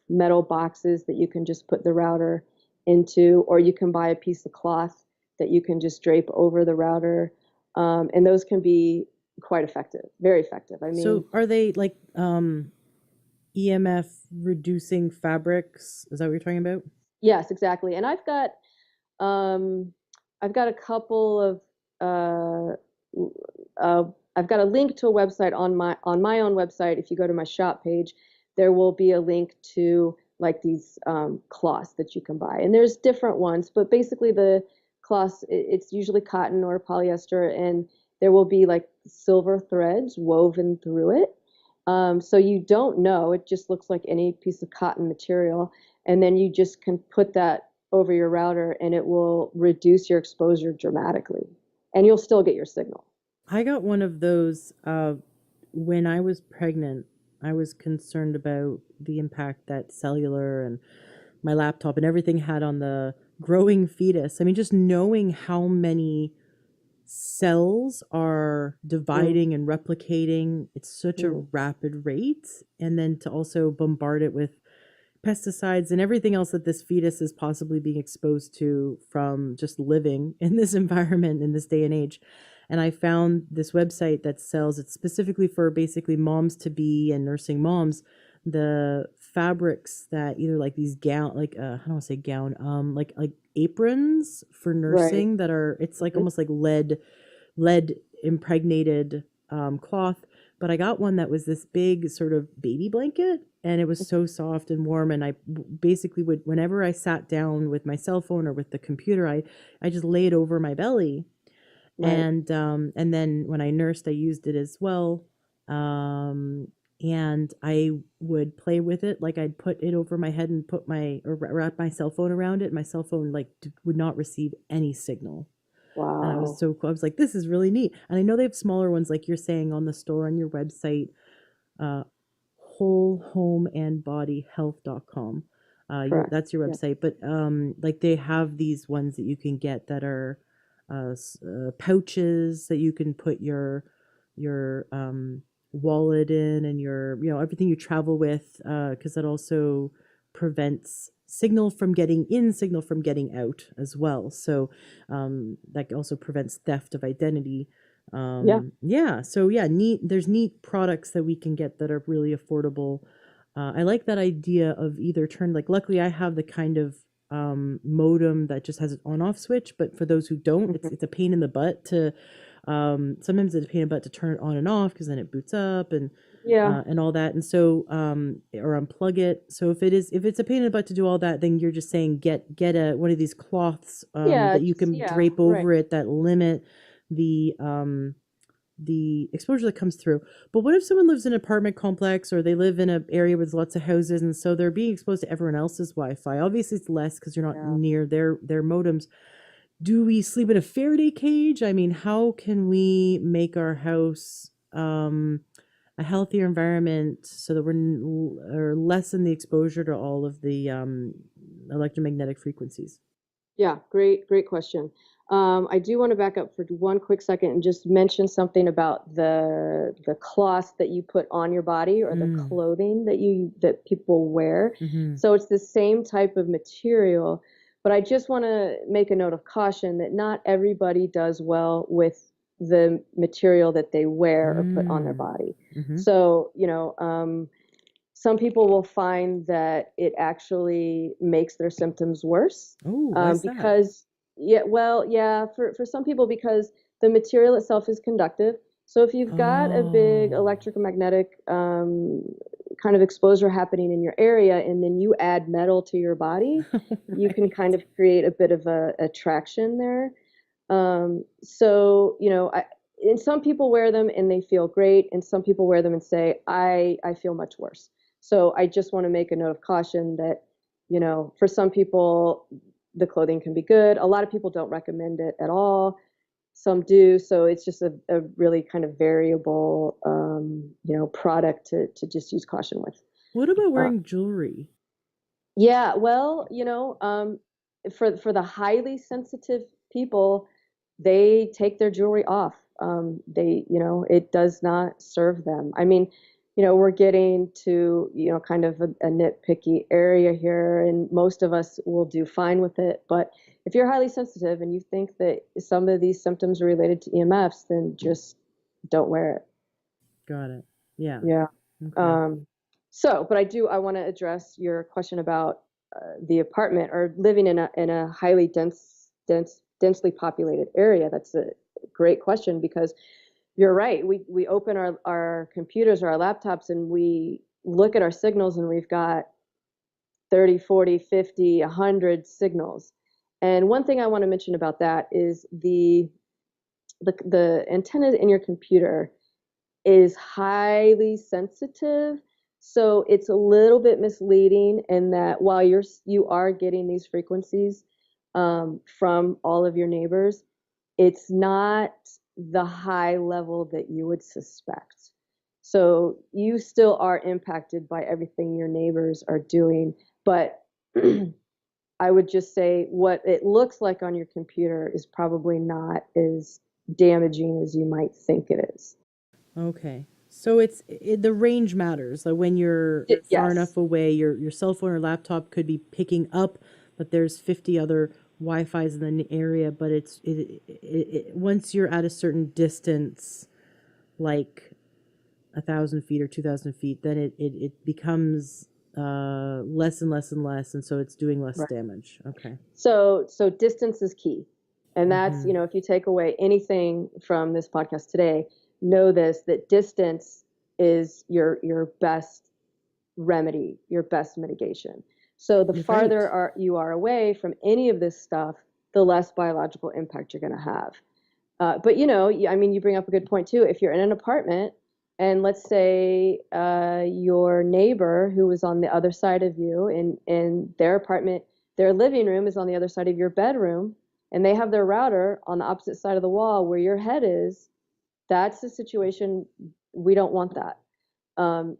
metal boxes that you can just put the router into, or you can buy a piece of cloth that you can just drape over the router. And those can be quite effective, very effective. I mean, So are they like EMF reducing fabrics? Is that what you're talking about? yes, exactly. And um, I've got a couple of uh, uh, I've got a link to a website on my own website. If you go to my shop page, there will be a link to like these cloths that you can buy, and there's different ones, but basically the cloths it's usually cotton or polyester, and there will be like silver threads woven through it. So you don't know; it just looks like any piece of cotton material, and then you just can put that over your router, and it will reduce your exposure dramatically, and you'll still get your signal. I got one of those when I was pregnant. I was concerned about the impact that cellular and my laptop and everything had on the growing fetus. I mean, just knowing how many cells are Mm, dividing and replicating at such a mm, rapid rate, and then to also bombard it with pesticides and everything else that this fetus is possibly being exposed to from just living in this environment in this day and age. And I found this website that sells it specifically for basically moms to be and nursing moms, the fabrics that either like these gown, like I don't want to say gown, like aprons for right. nursing that are, it's like Mhm. almost like lead impregnated cloth. But I got one that was this big sort of baby blanket, and it was so soft and warm. And I basically would, whenever I sat down with my cell phone or with the computer, I just lay it over my belly, Right. and then when I nursed, I used it as well. Um, and I would play with it, like I'd put it over my head and put my or wrap my cell phone around it. My cell phone like would not receive any signal, and I was Wow. so cool. I was like, this is really neat. And I know they have smaller ones, like you're saying, on the store on your website, uh, wholehomeandbodyhealth.com. Correct. That's your Yeah. website, but like they have these ones that you can get that are pouches that you can put your wallet in, and your, everything you travel with, because that also prevents signal from getting in, signal from getting out as well. So that also prevents theft of identity. Yeah. Yeah, so yeah, neat. There's neat products that we can get that are really affordable. I like that idea of either turn, like, luckily I have the kind of modem that just has an on off switch, but for those who don't, Mhm. it's a pain in the butt to sometimes it's a pain in the butt to turn it on and off, because then it boots up Yeah. and all that. And so or unplug it. So if it's a pain in the butt to do all that, then you're just saying get a one of these cloths Yeah. that you Just, can yeah. drape Right. over it, that limit the exposure that comes through. But what if someone lives in an apartment complex, or they live in an area with lots of houses, and so they're being exposed to everyone else's Wi-Fi? Obviously, it's less because you're not Yeah. near their modems. Do we sleep in a Faraday cage? I mean, how can we make our house a healthier environment so that or lessen the exposure to all of the electromagnetic frequencies? Yeah, great question. I do want to back up for one quick second and just mention something about the cloth that you put on your body, or the Mm. clothing that people wear. Mm-hmm. So it's the same type of material, but I just want to make a note of caution that not everybody does well with the material that they wear or put on their Mm. body. Mm-hmm. So, some people will find that it actually makes their symptoms worse, Oh, why is that? because, yeah, well, yeah, for some people, because the material itself is conductive. So if you've got a big Oh. electromagnetic kind of exposure happening in your area, and then you add metal to your body, you can Right. kind of create a bit of a attraction there. So, and some people wear them and they feel great, and some people wear them and say, I feel much worse. So I just want to make a note of caution that, for some people, the clothing can be good. A lot of people don't recommend it at all. Some do. So it's just a really kind of variable, product to just use caution with. What about Uh, wearing jewelry? yeah, well, for the highly sensitive people, they take their jewelry off. It does not serve them. I mean, we're getting to, kind of a nitpicky area here, and most of us will do fine with it. But if you're highly sensitive and you think that some of these symptoms are related to EMFs, then just don't wear it. Got it. Yeah. Yeah. Okay. Um, but I want to address your question about the apartment, or living in a highly densely populated area. That's a great question, because you're right. We open our computers or our laptops, and we look at our signals, and we've got 30, 40, 50, 100 signals. And one thing I want to mention about that is the antenna in your computer is highly sensitive. So it's a little bit misleading in that while you are getting these frequencies from all of your neighbors, it's not the high level that you would suspect. So you still are impacted by everything your neighbors are doing, but I would just say what it looks like on your computer is probably not as damaging as you might think it is. Okay. So the range matters. Like when you're far Yes. enough away, your cell phone or laptop could be picking up that there's 50 other Wi-Fi's in the area, but once you're at a certain distance, like 1,000 feet or 2,000 feet, then it becomes less and less and less, and so it's doing less Right. damage. Okay. So distance is key. And that's, Mm-hmm. if you take away anything from this podcast today, know this, that distance is your best remedy, your best mitigation. So the You're right. farther you are away from any of this stuff, the less biological impact you're going to have. But I mean, you bring up a good point too. If you're in an apartment, and let's say your neighbor who is on the other side of you, in their apartment, their living room is on the other side of your bedroom, and they have their router on the opposite side of the wall where your head is, that's the situation. We don't want that.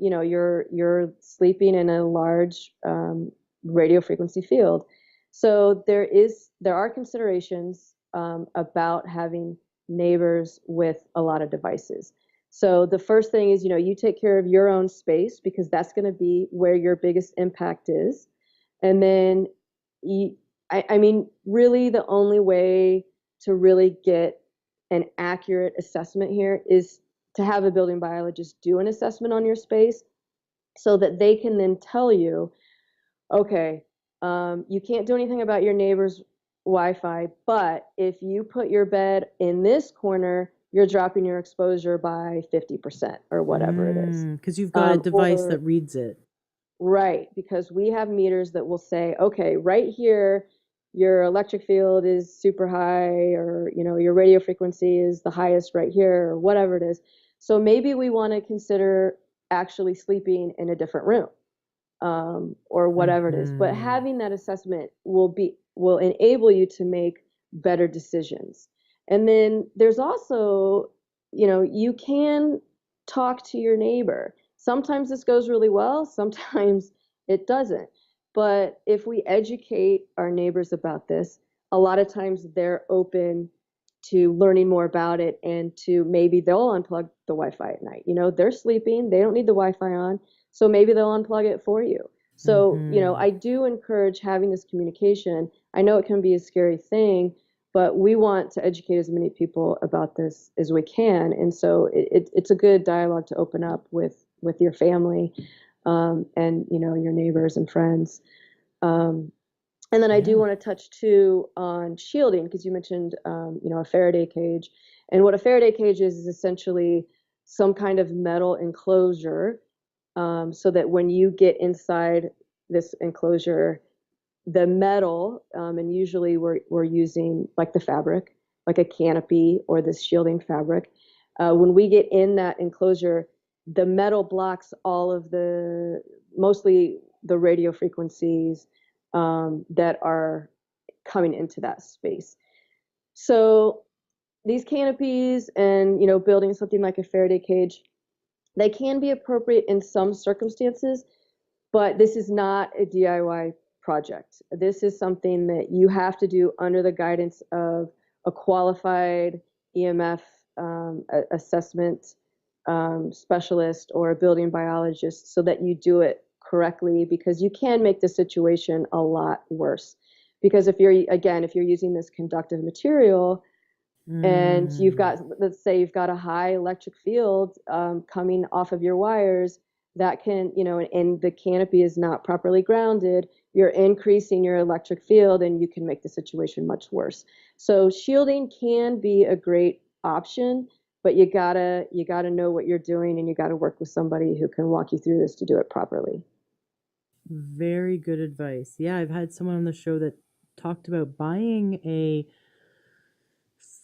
You're sleeping in a large radio frequency field. So there are considerations about having neighbors with a lot of devices. So the first thing is, you take care of your own space because that's going to be where your biggest impact is. And then, I mean, really the only way to really get an accurate assessment here is to have a building biologist do an assessment on your space so that they can then tell you, okay, you can't do anything about your neighbor's Wi-Fi, but if you put your bed in this corner, you're dropping your exposure by 50% or whatever it is. Because you've got a device Or that reads it. Right, because we have meters that will say, okay, right here, your electric field is super high, or your radio frequency is the highest right here, or whatever it is. So maybe we want to consider actually sleeping in a different room, or whatever it is. But having that assessment will enable you to make better decisions. And then there's also, you can talk to your neighbor. Sometimes this goes really well, sometimes it doesn't. But if we educate our neighbors about this, a lot of times they're open to learning more about it, and to maybe they'll unplug the Wi-Fi at night. They're sleeping, they don't need the Wi-Fi on, so maybe they'll unplug it for you. So, I do encourage having this communication. I know it can be a scary thing, but we want to educate as many people about this as we can. And so it's a good dialogue to open up with your family, and, your neighbors and friends. And then I do want to touch too on shielding, because you mentioned, a Faraday cage. And what a Faraday cage is essentially some kind of metal enclosure, so that when you get inside this enclosure, the metal, and usually we're using like the fabric, like a canopy or this shielding fabric. When we get in that enclosure, the metal blocks mostly the radio frequencies that are coming into that space. So these canopies and, building something like a Faraday cage, they can be appropriate in some circumstances, but this is not a DIY project. This is something that you have to do under the guidance of a qualified EMF assessment specialist or a building biologist, so that you do it correctly, because you can make the situation a lot worse. Because if you're using this conductive material, and let's say you've got a high electric field coming off of your wires, that can, and the canopy is not properly grounded, you're increasing your electric field, and you can make the situation much worse. So shielding can be a great option, but you gotta know what you're doing, and you gotta work with somebody who can walk you through this to do it properly. Very good advice. Yeah, I've had someone on the show that talked about buying a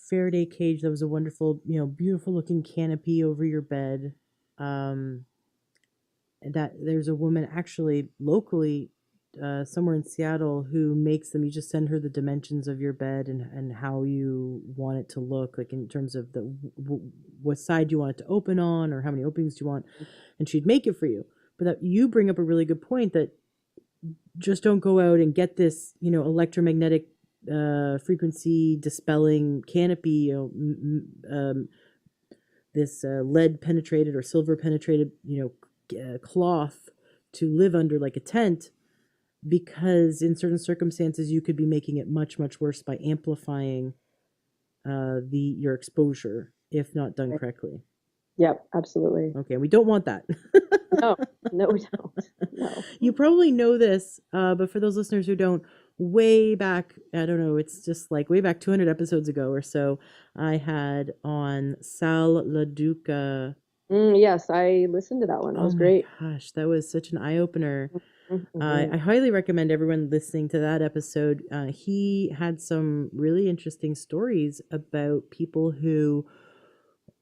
Faraday cage that was a wonderful, beautiful looking canopy over your bed. That there's a woman actually locally, somewhere in Seattle, who makes them. You just send her the dimensions of your bed and how you want it to look, like in terms of what side you want it to open on, or how many openings do you want, and she'd make it for you. But that you bring up a really good point, that just don't go out and get this, electromagnetic frequency dispelling canopy, this lead penetrated or silver penetrated, cloth to live under like a tent, because in certain circumstances you could be making it much, much worse by amplifying your exposure if not done correctly. Yep, absolutely. Okay, we don't want that. No, we don't. No. You probably know this, but for those listeners who don't, way back, I don't know, it's just like way back 200 episodes ago or so, I had on Sal LaDuca. Yes, I listened to that one. That was great. Gosh, that was such an eye-opener. Mm-hmm. I highly recommend everyone listening to that episode. He had some really interesting stories about people who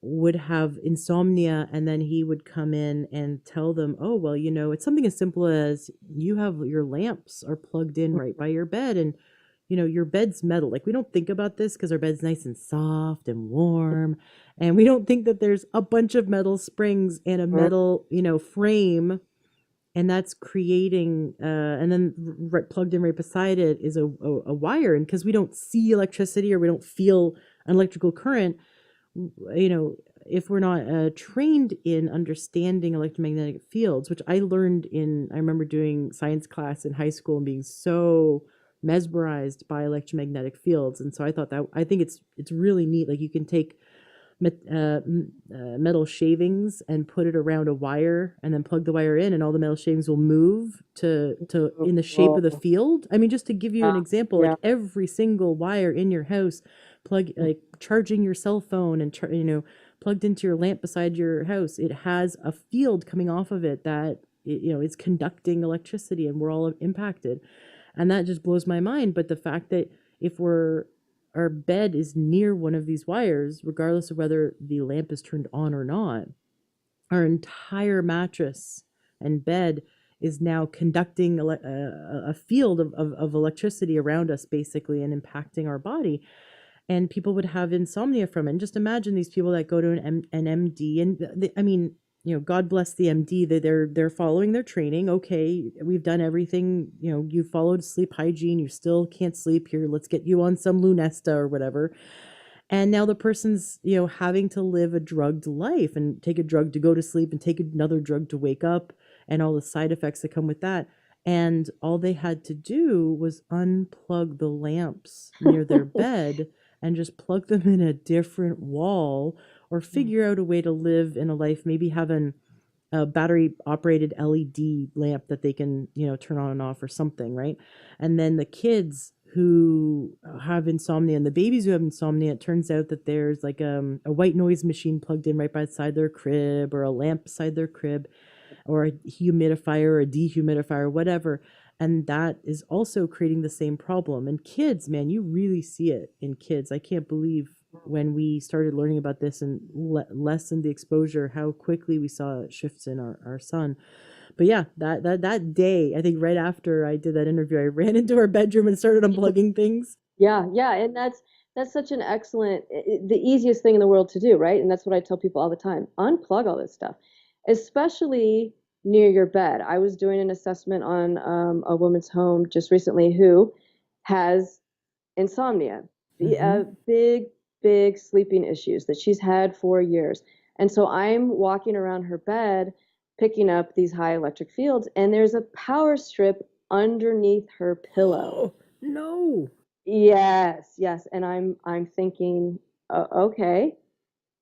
would have insomnia, and then he would come in and tell them, oh, well, it's something as simple as you have your lamps are plugged in right by your bed, and your bed's metal. Like, we don't think about this because our bed's nice and soft and warm, and we don't think that there's a bunch of metal springs and a metal frame and that's creating and then plugged in right beside it is a wire, and because we don't see electricity or we don't feel an electrical current, you know, if we're not trained in understanding electromagnetic fields, which I remember doing science class in high school and being so mesmerized by electromagnetic fields. And so I think it's really neat. Like you can take metal shavings and put it around a wire and then plug the wire in, and all the metal shavings will move to in the shape of the Oh, field. I mean, just to give you an yeah, example, yeah. like every single wire in your house, plug like charging your cell phone and plugged into your lamp beside your house, it has a field coming off of it that is conducting electricity, and we're all impacted. And that just blows my mind. But the fact that if we're our bed is near one of these wires, regardless of whether the lamp is turned on or not, our entire mattress and bed is now conducting a field of electricity around us, basically, and impacting our body. And people would have insomnia from it. And just imagine these people that go to an MD, and I mean, God bless the MD. They're following their training. Okay, we've done everything. You followed sleep hygiene. You still can't sleep here. Let's get you on some Lunesta or whatever. And now the person's having to live a drugged life and take a drug to go to sleep and take another drug to wake up, and all the side effects that come with that. And all they had to do was unplug the lamps near their bed and just plug them in a different wall, or figure out a way to live in a life, maybe having a battery operated LED lamp that they can, turn on and off or something, right? And then the kids who have insomnia and the babies who have insomnia, it turns out that there's like a white noise machine plugged in right beside their crib, or a lamp beside their crib, or a humidifier or a dehumidifier, whatever. And that is also creating the same problem. And kids, man, you really see it in kids. I can't believe when we started learning about this and lessened the exposure, how quickly we saw shifts in our son. But yeah, that day, I think right after I did that interview, I ran into our bedroom and started unplugging things. Yeah, yeah, and that's such an excellent, the easiest thing in the world to do, right? And that's what I tell people all the time. Unplug all this stuff, especially near your bed. I was doing an assessment on a woman's home just recently who has insomnia, Mm-hmm. big, big sleeping issues that she's had for years. And so I'm walking around her bed, picking up these high electric fields, and there's a power strip underneath her pillow. Oh, no. Yes, yes. And I'm thinking, okay,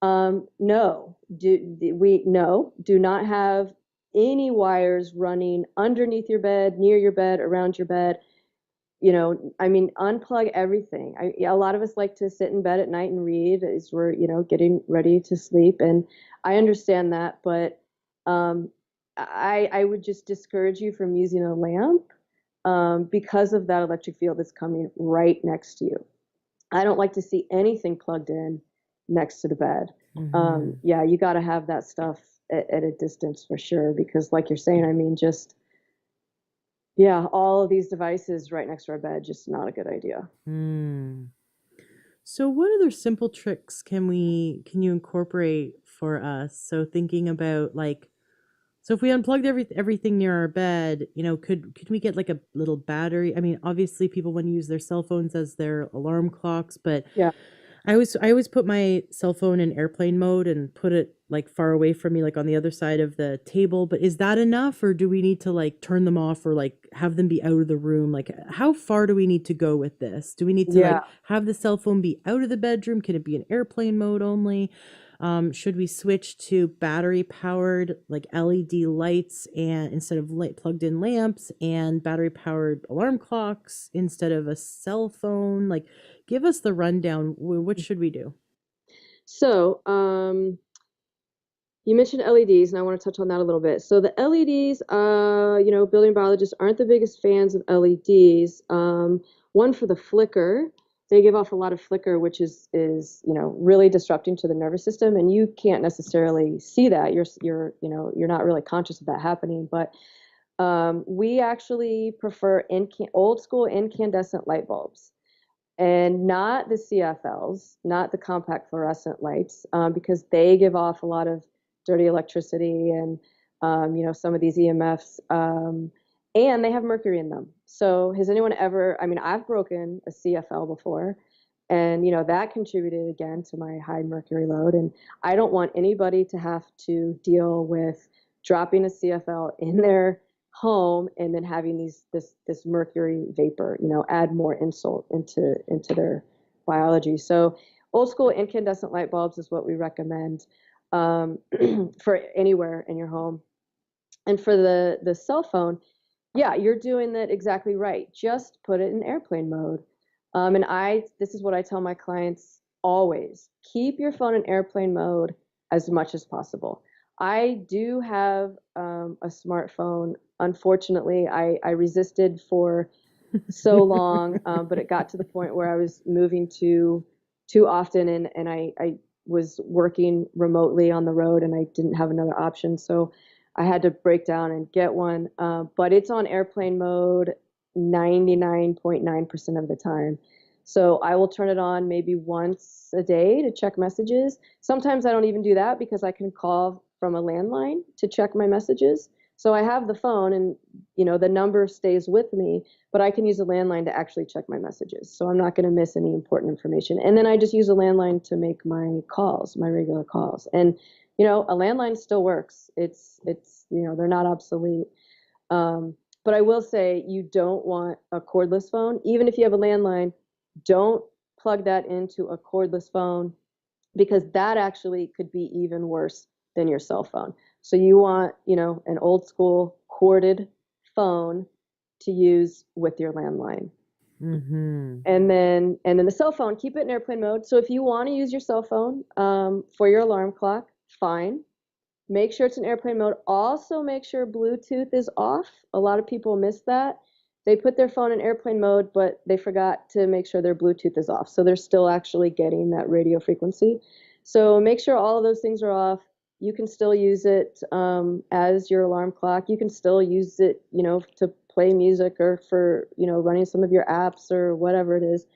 no, do not have any wires running underneath your bed, near your bed, around your bed. I mean, unplug everything. A lot of us like to sit in bed at night and read as we're, getting ready to sleep. And I understand that, but um, I would just discourage you from using a lamp because of that electric field that's coming right next to you. I don't like to see anything plugged in next to the bed. Mm-hmm. Yeah, you got to have that stuff at a distance for sure, because like you're saying, I mean, just, yeah, all of these devices right next to our bed, just not a good idea. Hmm. So what other simple tricks can you incorporate for us? So thinking about like, so if we unplugged everything near our bed, could we get like a little battery? I mean, obviously people want to use their cell phones as their alarm clocks, but Yeah. I always put my cell phone in airplane mode and put it like far away from me, like on the other side of the table. But is that enough, or do we need to like turn them off, or like have them be out of the room? Like, how far do we need to go with this? Do we need to Yeah. like have the cell phone be out of the bedroom? Can it be in airplane mode only? Should we switch to battery powered like LED lights, and instead of light plugged in lamps, and battery powered alarm clocks instead of a cell phone? Like, give us the rundown. What should we do? So, you mentioned LEDs, and I want to touch on that a little bit. So the LEDs, building biologists aren't the biggest fans of LEDs. One, for the flicker, they give off a lot of flicker, which is really disrupting to the nervous system, and you can't necessarily see that. You're not really conscious of that happening. But we actually prefer old school incandescent light bulbs, and not the CFLs, not the compact fluorescent lights, because they give off a lot of dirty electricity, and some of these EMFs, and they have mercury in them. So has anyone ever, I mean, I've broken a CFL before, and, that contributed again to my high mercury load. And I don't want anybody to have to deal with dropping a CFL in their home and then having this mercury vapor, add more insult into their biology. So old school incandescent light bulbs is what we recommend for anywhere in your home. And for the cell phone, yeah, you're doing that exactly right. Just put it in airplane mode. And this is what I tell my clients always: keep your phone in airplane mode as much as possible. I do have a smartphone. Unfortunately, I resisted for so long, but it got to the point where I was moving too often, and I was working remotely on the road, and I didn't have another option. So I had to break down and get one, but it's on airplane mode 99.9% of the time. So I will turn it on maybe once a day to check messages. Sometimes I don't even do that because I can call from a landline to check my messages. So I have the phone, and the number stays with me, but I can use a landline to actually check my messages. So I'm not going to miss any important information. And then I just use a landline to make my calls, my regular calls. And a landline still works. It's they're not obsolete. But I will say, you don't want a cordless phone. Even if you have a landline, don't plug that into a cordless phone, because that actually could be even worse than your cell phone. So you want, an old school corded phone to use with your landline. Mm-hmm. And then the cell phone, keep it in airplane mode. So if you want to use your cell phone for your alarm clock, fine. Make sure it's in airplane mode. Also make sure Bluetooth is off. A lot of people miss that. They put their phone in airplane mode, but they forgot to make sure their Bluetooth is off. So they're still actually getting that radio frequency. So make sure all of those things are off. You can still use it as your alarm clock. You can still use it, to play music, or for, running some of your apps or whatever it is.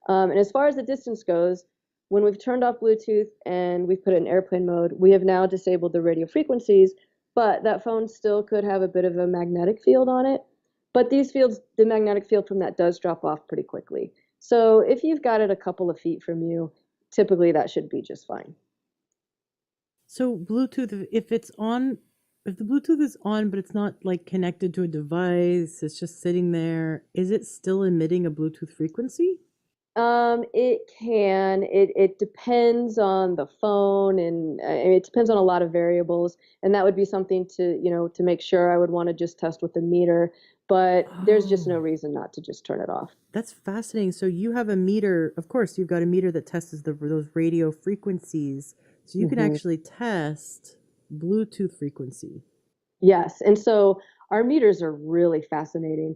And as far as the distance goes, when we've turned off Bluetooth and we've put it in airplane mode, we have now disabled the radio frequencies, but that phone still could have a bit of a magnetic field on it. But these fields, the magnetic field from that does drop off pretty quickly. So if you've got it a couple of feet from you, typically that should be just fine. So Bluetooth, if the Bluetooth is on, but it's not like connected to a device, it's just sitting there, is it still emitting a Bluetooth frequency? It can. It depends on the phone, and it depends on a lot of variables. And that would be something to make sure. I would want to just test with the meter, but there's just no Oh, reason not to just turn it off. that's fascinating. So you have a meter, of course, you've got a meter that tests those radio frequencies. So you can Hmm. actually test Bluetooth frequency. Yes, and so our meters are really fascinating.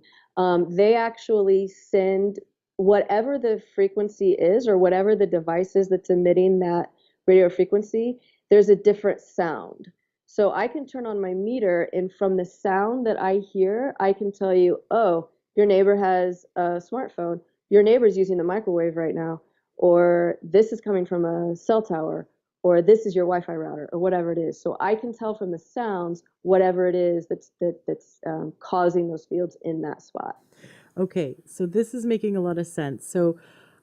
They actually send whatever the frequency is, or whatever the device is that's emitting that radio frequency, there's a different sound. So I can turn on my meter, and from the sound that I hear, I can tell you, oh, your neighbor has a smartphone. Your neighbor's using the microwave right now, or this is coming from a cell tower, or this is your Wi-Fi router, or whatever it is. So I can tell from the sounds whatever it is that's causing those fields in that spot. Okay, so this is making a lot of sense. So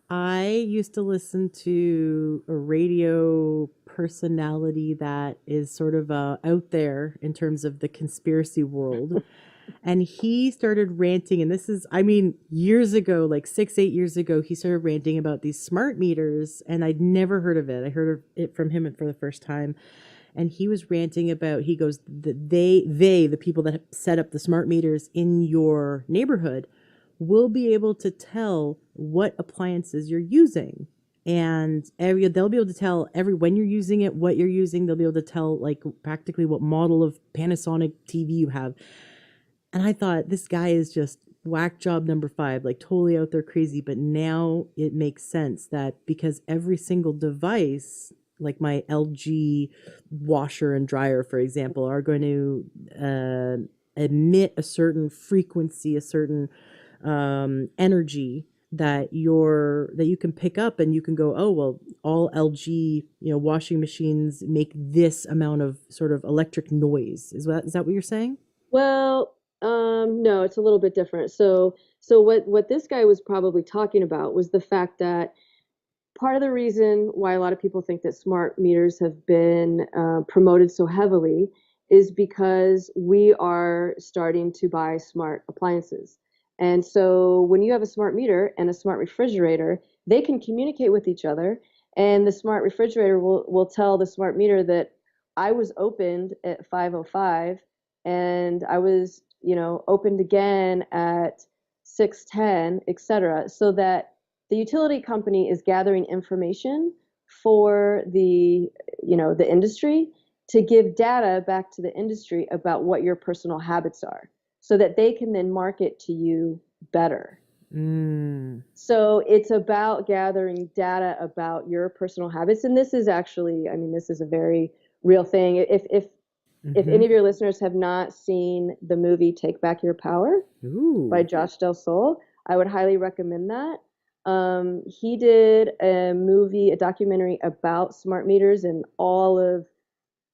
I used to listen to a radio personality that is sort of out there in terms of the conspiracy world. And he started ranting, and this is, I mean, years ago, like 8 years ago, he started ranting about these smart meters, and I'd never heard of it. I heard of it from him for the first time. And he was ranting about, he goes, the people that set up the smart meters in your neighborhood will be able to tell what appliances you're using. And they'll be able to tell when you're using it, what you're using. They'll be able to tell like practically what model of Panasonic TV you have. And I thought, this guy is just whack job number 5, like totally out there crazy. But now it makes sense that because every single device, like my LG washer and dryer, for example, are going to emit a certain frequency, a certain energy that you can pick up, and you can go, oh well, all LG, washing machines make this amount of sort of electric noise. Is that what you're saying? Well, no, it's a little bit different. So what this guy was probably talking about was the fact that part of the reason why a lot of people think that smart meters have been promoted so heavily is because we are starting to buy smart appliances. And so when you have a smart meter and a smart refrigerator, they can communicate with each other. And the smart refrigerator will tell the smart meter that I was opened at 5:05 and I was, opened again at 6:10, et cetera, so that the utility company is gathering information for the industry to give data back to the industry about what your personal habits are so that they can then market to you better. Mm. So it's about gathering data about your personal habits. And this is actually, I mean, this is a very real thing. If Mm-hmm. any of your listeners have not seen the movie Take Back Your Power by Ooh. Josh Del Sol, I would highly recommend that. He did a documentary about smart meters and all of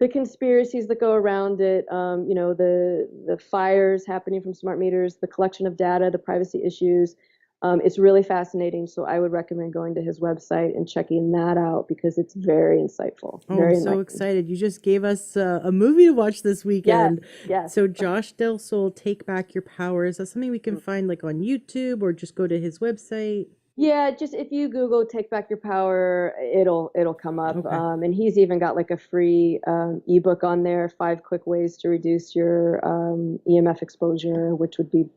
the conspiracies that go around it. The fires happening from smart meters, the collection of data, the privacy issues. It's really fascinating. So I would recommend going to his website and checking that out because it's very insightful, Oh, I'm very so enlightening. excited. You just gave us a movie to watch this Yes, weekend. yes. So Josh Del Sol, Take Back Your Power. Is that something we can find like on YouTube, or just go to his website? Yeah, just if you Google "Take Back Your Power," it'll come up. Okay. And he's even got like a free ebook on there, 5 quick ways to reduce your EMF exposure, which would be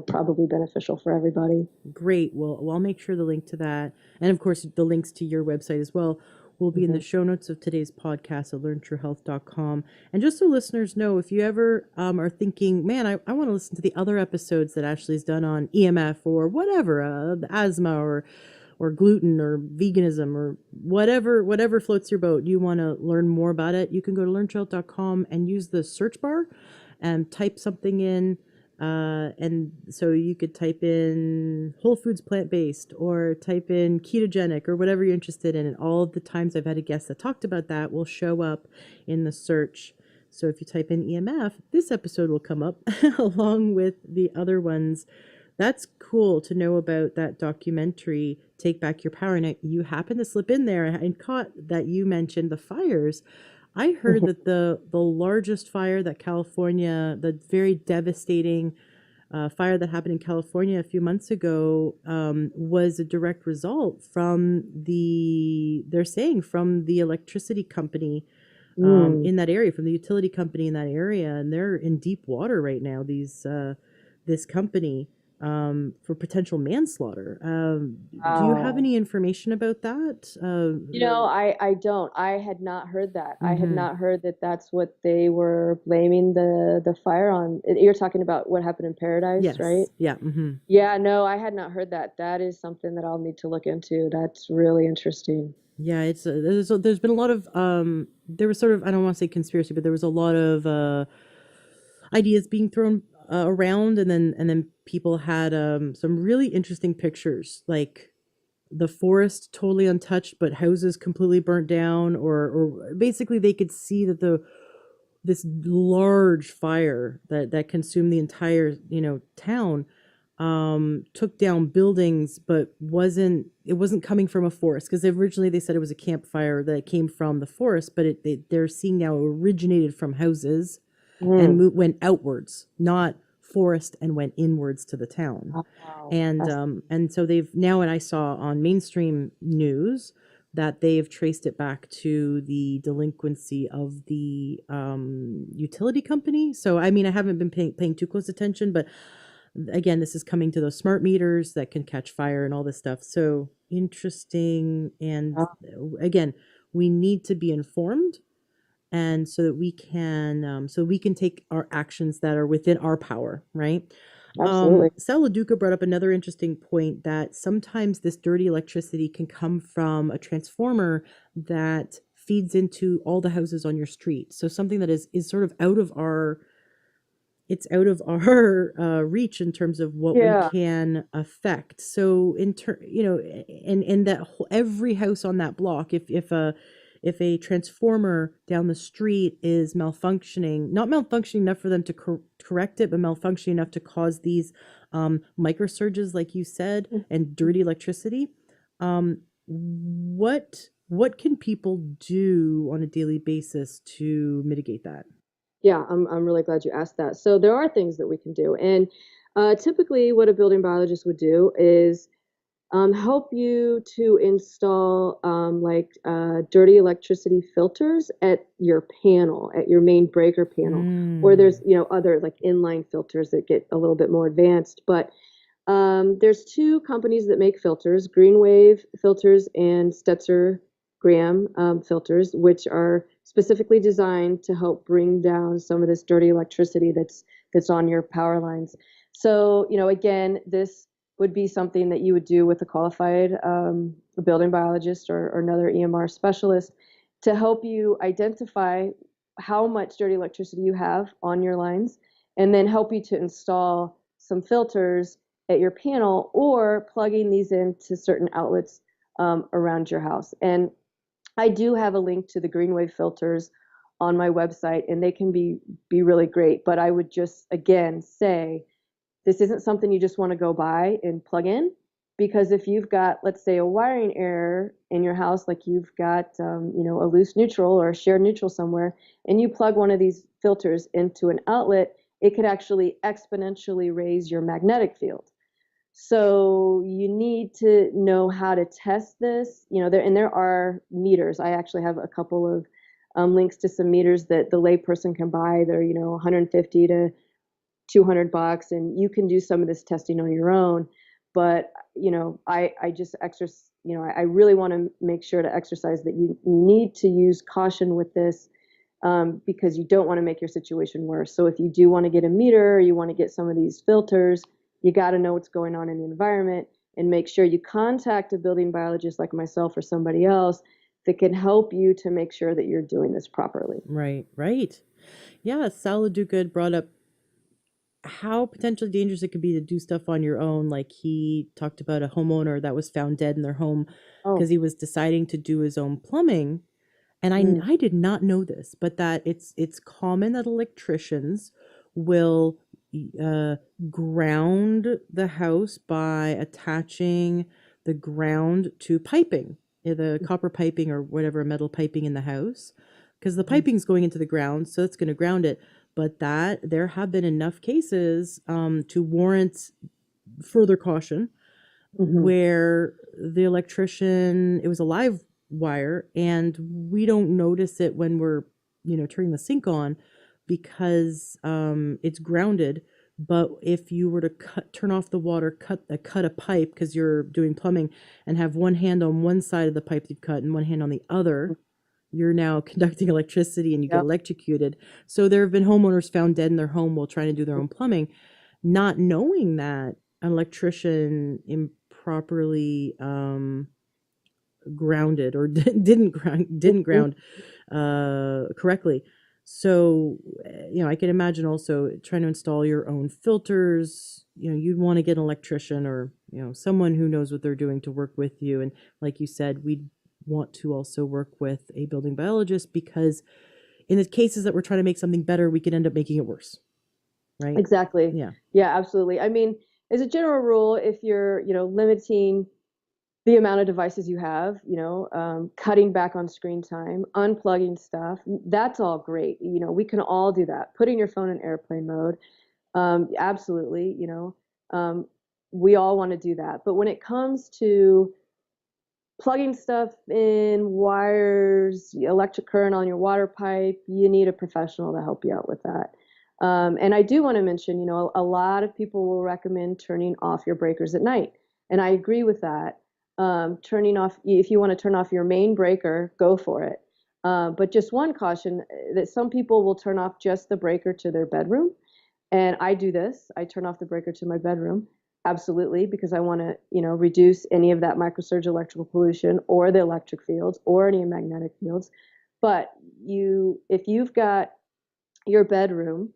probably beneficial for everybody. Great. Well, I'll make sure the link to that, and of course the links to your website as well, will be in the Mhm. show notes of today's podcast at learntruehealth.com. And just so listeners know, if you ever are thinking, man, I want to listen to the other episodes that Ashley's done on EMF or whatever, asthma or gluten or veganism or whatever floats your boat, you want to learn more about it, you can go to learntruehealth.com and use the search bar and type something in. And so you could type in whole foods plant-based or type in ketogenic or whatever you're interested in. And all of the times I've had a guest that talked about that will show up in the search. So if you type in EMF, this episode will come up along with the other ones. That's cool to know about that documentary, Take Back Your Power. And you happen to slip in there and caught that you mentioned the fires. I heard Mhm. that the largest fire that California, the very devastating fire that happened in California a few months ago, was a direct result from they're saying from the electricity company Mm. in that area, from the utility company in that area, and they're in deep water right now. This company, for potential manslaughter. Do you have Wow. any information about that? I don't. I had not heard that. I had Mm-hmm. not heard that that's what they were blaming the fire on. You're talking about what happened in Paradise, right? Yes. Yeah. Mm-hmm. Yeah, no, I had not heard that. That is something that I'll need to look into. That's really interesting. Yeah, it's there's been a lot of there was sort of, I don't want to say conspiracy, but there was a lot of ideas being thrown around, and then people had some really interesting pictures, like the forest totally untouched but houses completely burnt down, or basically they could see that this large fire that consumed the entire town, took down buildings, but it wasn't coming from a forest, because originally they said it was a campfire that came from the forest, but they're seeing now originated from houses and Mm. went outwards, not forest, and went inwards to the town. Wow. And so they've now, and I saw on mainstream news that they've traced it back to the delinquency of the utility company. So I mean, I haven't been paying too close attention, but again, this is coming to those smart meters that can catch fire and all this stuff. So interesting. And Wow. again, we need to be informed, and so we can take our actions that are within our power, right? Absolutely. Saladuca brought up another interesting point, that sometimes this dirty electricity can come from a transformer that feeds into all the houses on your street. So something that is sort of out of our it's out of our reach in terms of what we Yeah. can affect. So and that whole, every house on that block, if a transformer down the street is malfunctioning, not malfunctioning enough for them to correct it, but malfunctioning enough to cause these microsurges, like you said, and dirty electricity, what can people do on a daily basis to mitigate that? Yeah, I'm really glad you asked that. So there are things that we can do, and typically, what a building biologist would do is help you to install dirty electricity filters at your panel, at your main breaker panel, or Mm. there's other like inline filters that get a little bit more advanced, but there's two companies that make filters, Greenwave filters and Stetzer Graham filters, which are specifically designed to help bring down some of this dirty electricity that's on your power lines. So, again, this would be something that you would do with a qualified building biologist or another EMR specialist to help you identify how much dirty electricity you have on your lines, and then help you to install some filters at your panel or plugging these into certain outlets around your house. And I do have a link to the Greenwave filters on my website, and they can be really great. But I would just again say this isn't something you just want to go buy and plug in, because if you've got, let's say, a wiring error in your house, like you've got a loose neutral or a shared neutral somewhere, and you plug one of these filters into an outlet, it could actually exponentially raise your magnetic field. So you need to know how to test this. There are meters. I actually have a couple of links to some meters that the layperson can buy. They're 150 to $200, and you can do some of this testing on your own. But I just exercise. I really want to make sure to exercise that you need to use caution with this, because you don't want to make your situation worse. So if you do want to get a meter, or you want to get some of these filters, you got to know what's going on in the environment and make sure you contact a building biologist like myself or somebody else that can help you to make sure that you're doing this properly. Right, right. Yeah, Sal Good brought up how potentially dangerous it could be to do stuff on your own. Like he talked about a homeowner that was found dead in their home because Oh. he was deciding to do his own plumbing. And Mm. I did not know this, but that it's common that electricians will uh, ground the house by attaching the ground to piping, the copper piping or whatever metal piping in the house, because the Mm. piping's going into the ground, so it's going to ground it. But that there have been enough cases to warrant further caution Mhm. where the electrician, it was a live wire, and we don't notice it when we're turning the sink on because it's grounded. But if you were to turn off the water, cut a pipe because you're doing plumbing, and have one hand on one side of the pipe you've cut and one hand on the other, you're now conducting electricity and you get Yep. electrocuted. So there have been homeowners found dead in their home while trying to do their own plumbing, not knowing that an electrician improperly grounded or didn't ground correctly. So I can imagine also trying to install your own filters. You'd want to get an electrician or someone who knows what they're doing to work with you. And like you said, we'd want to also work with a building biologist, because in the cases that we're trying to make something better, we could end up making it worse, right? Exactly. Yeah. Yeah, absolutely. I mean, as a general rule, if you're, limiting the amount of devices you have, cutting back on screen time, unplugging stuff, that's all great. We can all do that. Putting your phone in airplane mode, absolutely. We all want to do that. But when it comes to plugging stuff in, wires, electric current on your water pipe, you need a professional to help you out with that. And I do want to mention, a lot of people will recommend turning off your breakers at night. And I agree with that. Turning off, if you want to turn off your main breaker, go for it. But just one caution, that some people will turn off just the breaker to their bedroom. And I do this. I turn off the breaker to my bedroom. Absolutely, because I want to, reduce any of that microsurge electrical pollution or the electric fields or any magnetic fields. But if you've got your bedroom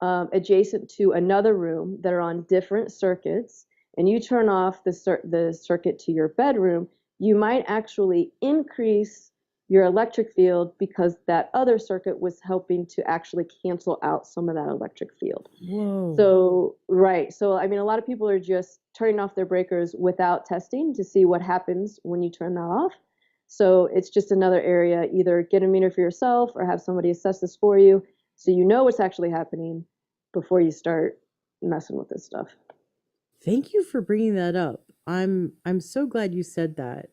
adjacent to another room that are on different circuits, and you turn off the circuit to your bedroom, you might actually increase your electric field because that other circuit was helping to actually cancel out some of that electric field. Whoa. So, right. So, I mean, a lot of people are just turning off their breakers without testing to see what happens when you turn that off. So it's just another area, either get a meter for yourself or have somebody assess this for you so you know what's actually happening before you start messing with this stuff. Thank you for bringing that up. I'm so glad you said that.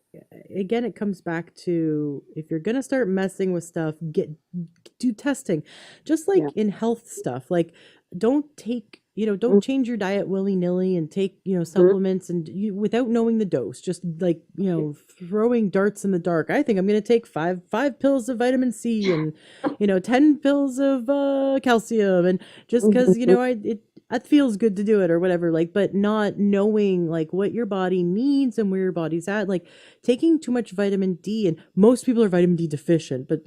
Again, it comes back to, if you're going to start messing with stuff, do testing. Just like Yeah. in health stuff. Like, don't take, don't change your diet willy-nilly and take, supplements and without knowing the dose. Just like, throwing darts in the dark. I think I'm going to take five pills of vitamin C and 10 pills of calcium, and just because it feels good to do it or whatever, like, but not knowing like what your body needs and where your body's at. Like, taking too much vitamin D, and most people are vitamin D deficient, but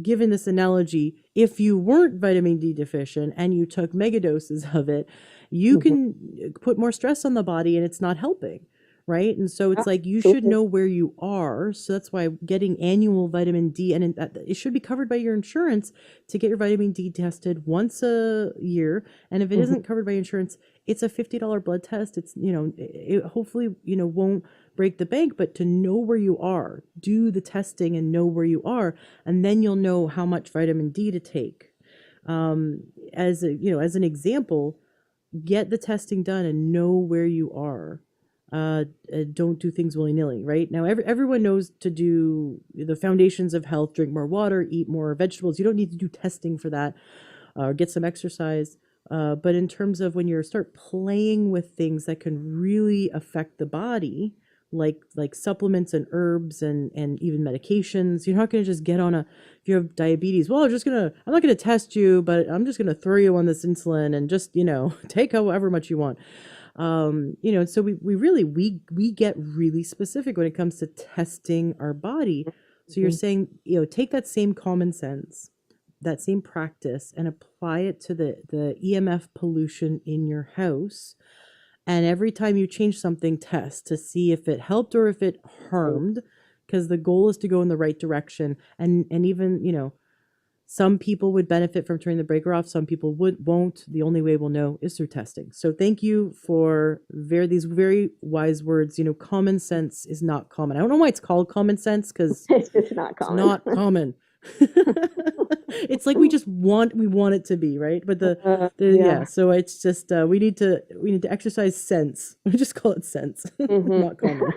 given this analogy, if you weren't vitamin D deficient and you took mega doses of it, you can put more stress on the body and it's not helping. Right. And so it's like, you should know where you are. So that's why getting annual vitamin D, and it should be covered by your insurance, to get your vitamin D tested once a year. And if it isn't covered by insurance, it's a $50 blood test. It's, it hopefully, won't break the bank, but to know where you are, do the testing and know where you are. And then you'll know how much vitamin D to take. As an example, get the testing done and know where you are. Don't do things willy-nilly, right? Now, everyone knows to do the foundations of health: drink more water, eat more vegetables. You don't need to do testing for that, or get some exercise. But in terms of when you start playing with things that can really affect the body, like supplements and herbs and even medications, you're not going to just get on if you have diabetes, well, I'm not going to test you, but I'm just going to throw you on this insulin and just, take however much you want. So we get really specific when it comes to testing our body. So you're saying, take that same common sense, that same practice, and apply it to the EMF pollution in your house. And every time you change something, test to see if it helped or if it harmed, because the goal is to go in the right direction. And even, some people would benefit from turning the breaker off. Some people won't. The only way we'll know is through testing. So thank you for these very wise words. Common sense is not common. I don't know why it's called common sense, because it's not common. It's not common. It's like we want it to be, right? But yeah. So it's just we need to exercise sense. We just call it sense, not common.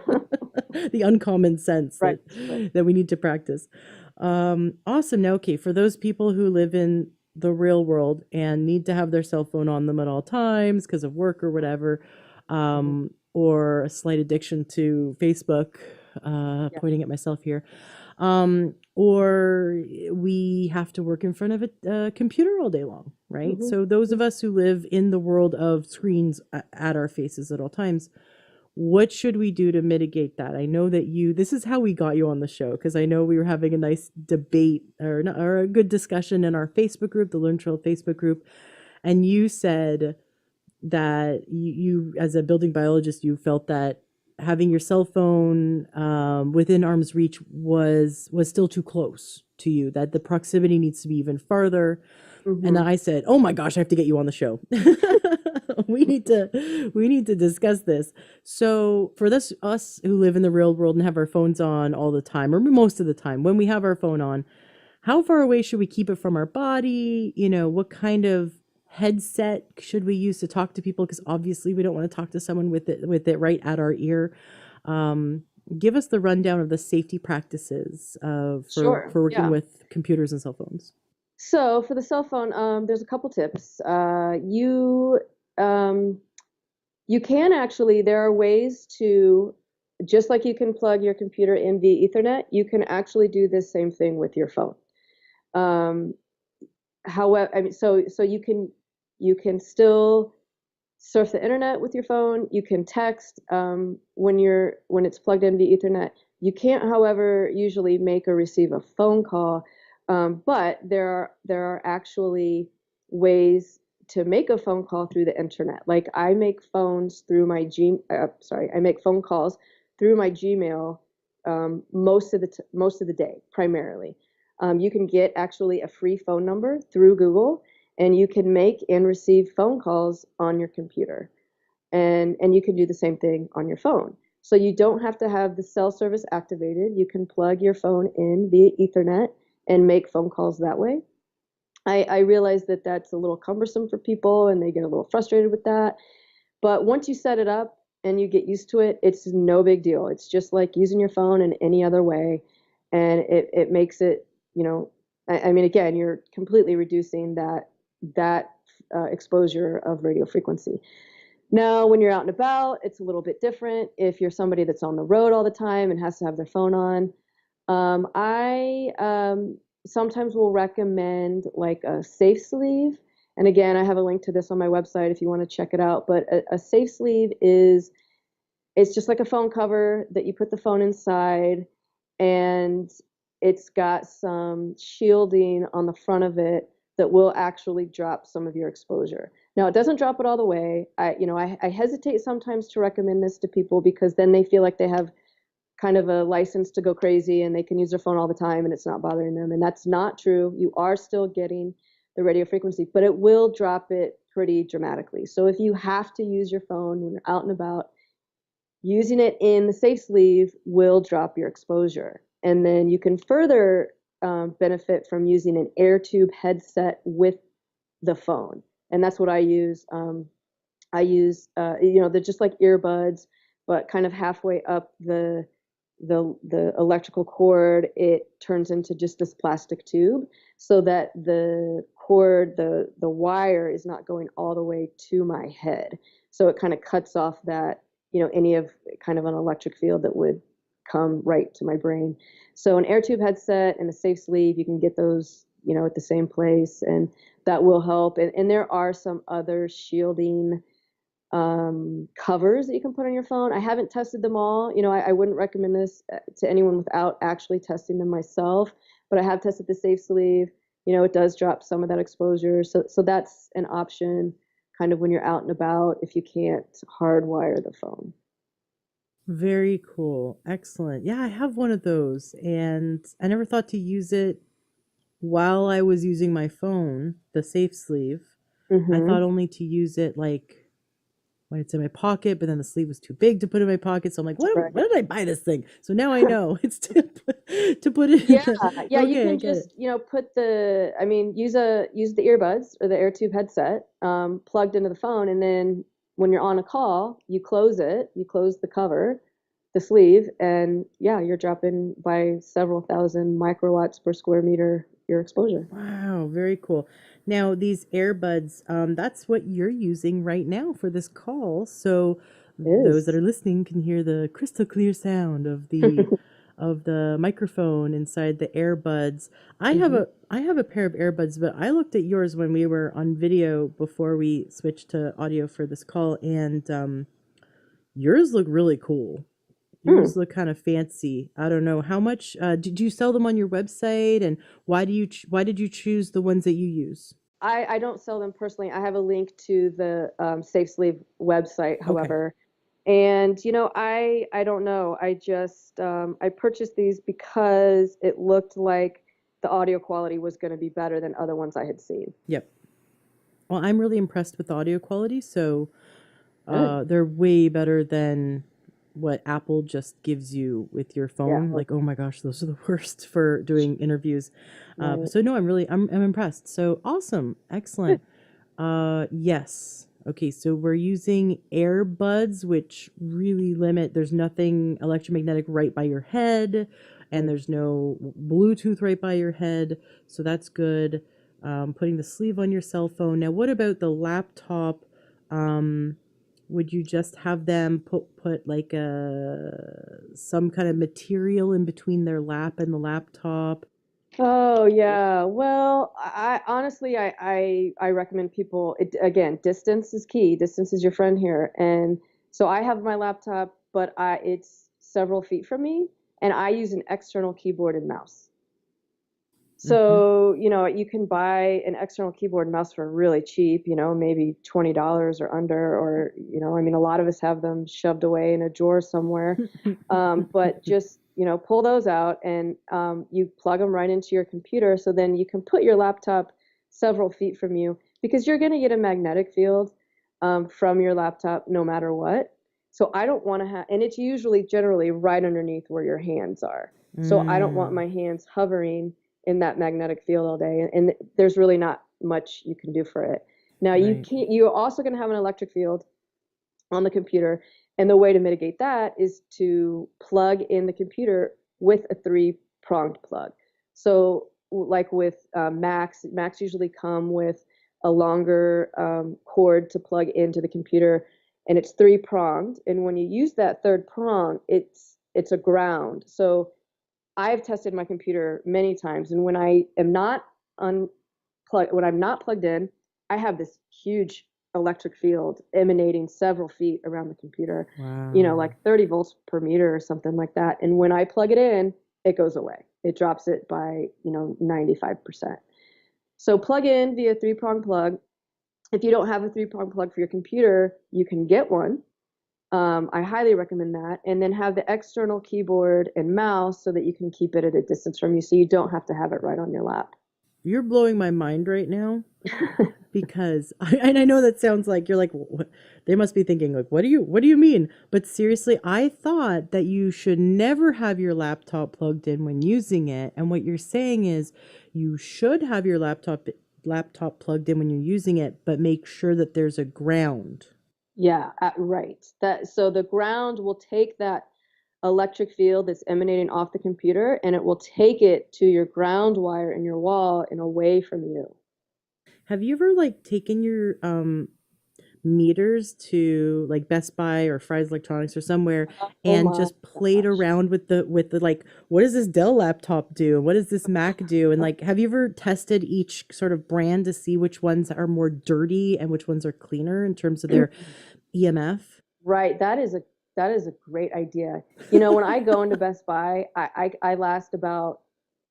The uncommon sense that we need to practice. Awesome. Now, okay, for those people who live in the real world and need to have their cell phone on them at all times because of work or whatever, or a slight addiction to Facebook, pointing at myself here, or we have to work in front of a computer all day long, right? So those of us who live in the world of screens at our faces at all times, what should we do to mitigate that? I know that this is how we got you on the show, because I know we were having a nice debate or a good discussion in our Facebook group, the Learn Trail Facebook group. And you said that you as a building biologist, you felt that having your cell phone within arm's reach was still too close to you, that the proximity needs to be even farther. And then I said, oh my gosh, I have to get you on the show. we need to discuss this. So for us who live in the real world and have our phones on all the time, or most of the time, when we have our phone on, how far away should we keep it from our body? What kind of headset should we use to talk to people? Because obviously we don't want to talk to someone with it right at our ear. Give us the rundown of the safety practices for working with computers and cell phones. So for the cell phone, there's a couple tips. You can actually, there are ways to, just like you can plug your computer in via Ethernet, you can actually do this same thing with your phone. However, I mean, so you can still surf the internet with your phone. You can text when it's plugged in via Ethernet. You can't, however, usually make or receive a phone call. But there are actually ways to make a phone call through the internet. Like I make phones through my I make phone calls through my Gmail most of the day, primarily. You can get actually a free phone number through Google, and you can make and receive phone calls on your computer, and you can do the same thing on your phone. So you don't have to have the cell service activated. You can plug your phone in via Ethernet and make phone calls that way. I realize that that's a little cumbersome for people and they get a little frustrated with that. But once you set it up and you get used to it, it's no big deal. It's just like using your phone in any other way. And it makes it, I mean, again, you're completely reducing that exposure of radio frequency. Now, when you're out and about, it's a little bit different. If you're somebody that's on the road all the time and has to have their phone on, I sometimes will recommend like a safe sleeve. And again, I have a link to this on my website if you want to check it out. But a safe sleeve it's just like a phone cover that you put the phone inside, and it's got some shielding on the front of it that will actually drop some of your exposure. Now, it doesn't drop it all the way. I hesitate sometimes to recommend this to people because then they feel like they have kind of a license to go crazy and they can use their phone all the time and it's not bothering them. And that's not true. You are still getting the radio frequency, but it will drop it pretty dramatically. So if you have to use your phone when you're out and about, using it in the safe sleeve will drop your exposure. And then you can further benefit from using an air tube headset with the phone. And that's what I use. They're just like earbuds, but kind of halfway up the electrical cord, it turns into just this plastic tube so that the cord, the wire is not going all the way to my head. So it kind of cuts off that, any of kind of an electric field that would come right to my brain. So an air tube headset and a safe sleeve, you can get those, at the same place, and that will help. And there are some other shielding covers that you can put on your phone. I haven't tested them all. I wouldn't recommend this to anyone without actually testing them myself, but I have tested the safe sleeve. It does drop some of that exposure. So that's an option kind of when you're out and about if you can't hardwire the phone. Very cool. Excellent. Yeah, I have one of those and I never thought to use it while I was using my phone, the safe sleeve. I thought only to use it like when it's in my pocket, but then the sleeve was too big to put in my pocket. So I'm like, Right. what did I buy this thing? So now I know it's to put it in Yeah, the, yeah, you okay, I can get it. just, use the earbuds or the air tube headset plugged into the phone, and then when you're on a call, you close the cover, the sleeve, and yeah, you're dropping by several thousand microwatts per square meter your exposure. Wow, very cool. Now, these earbuds, that's what you're using right now for this call. So It those that is. are listening can hear the crystal clear sound of the microphone inside the earbuds. hmm I have a pair of earbuds, but I looked at yours when we were on video before we switched to audio for this call, and yours look really cool. Hmm. Yours look kind of fancy. I don't know how much. Did you sell them on your website, and why did you choose the ones that you use? I don't sell them personally. I have a link to the Safe Sleeve website, Okay. however. And I don't know. I just I purchased these because it looked like the audio quality was going to be better than other ones I had seen. Yep. Well, I'm really impressed with the audio quality. So Good. they're way better than what Apple just gives you with your Yeah. phone. Like, oh my gosh, those are the worst for doing interviews. Right. So no, I'm impressed. So awesome, Good. excellent. Yes. Okay, so we're using earbuds, which really limit. There's nothing electromagnetic right by your head, and Right. there's no Bluetooth right by your head, so that's good. Putting the sleeve on your cell phone. Now, what about the laptop? Um, would you just have them put like some kind of material in between their lap and the laptop? Oh yeah. Well, I honestly I recommend people again, distance is key. Distance is your friend here. And so I have my laptop, but it's several feet from me, and I use an external keyboard and mouse. Mm-hmm. So, you can buy an external keyboard and mouse for really cheap, maybe $20 or under, or, I mean, a lot of us have them shoved away in a drawer somewhere. But just, pull those out and you plug them right into your computer. So then you can put your laptop several feet from you because you're going to get a magnetic field from your laptop no matter what. So I don't want to have, and it's usually generally right underneath where your hands are. So I don't want Mm, my hands hovering in that magnetic field all day. And there's really not much you can do for it. Now right. you're also going to have an electric field on the computer. And the way to mitigate that is to plug in the computer with a three-pronged plug. So like with Macs usually come with a longer cord to plug into the computer, and it's three-pronged. And when you use that third prong, it's a ground. So I've tested my computer many times, and when I am not when I'm not plugged in, I have this huge electric field emanating several feet around the computer, Wow. like 30 volts per meter or something like that. And when I plug it in, it goes away. It drops it by, 95%. So plug in via three-prong plug. If you don't have a three-prong plug for your computer, you can get one. I highly recommend that. And then have the external keyboard and mouse so that you can keep it at a distance from you so you don't have to have it right on your lap. You're blowing my mind right now because and I know that sounds like you're like what, they must be thinking like what do you mean? But seriously, I thought that you should never have your laptop plugged in when using it. And what you're saying is you should have your laptop plugged in when you're using it, but make sure that there's a ground. Yeah, right. So the ground will take that electric field that's emanating off the computer and it will take it to your ground wire in your wall and away from you. Have you ever like taken your meters to like Best Buy or Fry's Electronics or somewhere Oh and my just played gosh. around with the like what does this Dell laptop do? What does this Mac do? And like have you ever tested each sort of brand to see which ones are more dirty and which ones are cleaner in terms of their EMF? Right. That is a great idea. When I go into Best Buy, I last about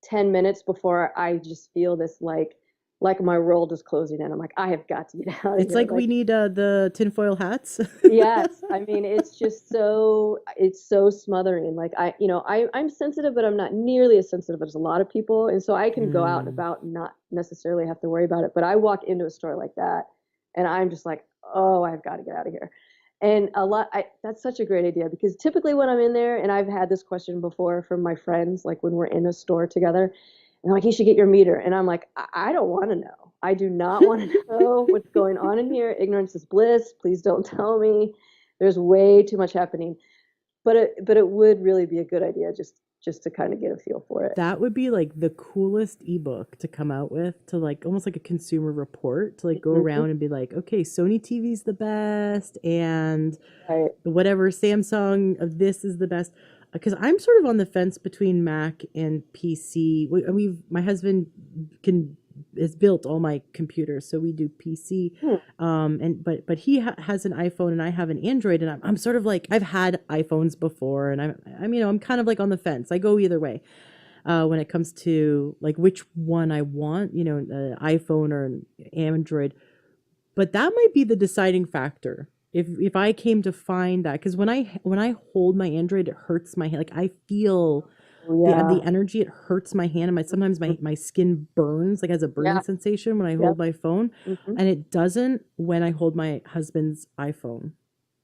10 minutes before I just feel this like my world is closing in. I'm like, I have got to get out of It's here. like Like, we need the tinfoil hats. yes, I mean it's so smothering. Like I'm sensitive, but I'm not nearly as sensitive as a lot of people, and so I can go out and Mm. about and not necessarily have to worry about it. But I walk into a store like that, and I'm just like, oh, I've got to get out of here. And that's such a great idea because typically when I'm in there, and I've had this question before from my friends, like when we're in a store together, and they're like, you should get your meter. And I'm like, I don't want to know. I do not want to know what's going on in here. Ignorance is bliss. Please don't tell me. There's way too much happening. But it would really be a good idea just to kind of get a feel for it. That would be like the coolest ebook to come out with, to like almost like a consumer report, to like go Mhm. around and be like, okay, Sony TV's the best and Right. whatever Samsung of this is the best. Because I'm sort of on the fence between Mac and PC. My husband can has built all my computers, so we do PC. Hmm. And but he has an iPhone and I have an Android, and I'm sort of like I've had iPhones before, and I'm kind of like on the fence. I go either way when it comes to like which one I want, iPhone or an Android. But that might be the deciding factor. If I came to find that, because when I hold my Android, it hurts my hand. Like I feel the Yeah. energy, it hurts my hand, and sometimes my skin burns, like has a burning Yeah. sensation when I hold Yep. my phone, Hmm. and it doesn't when I hold my husband's iPhone.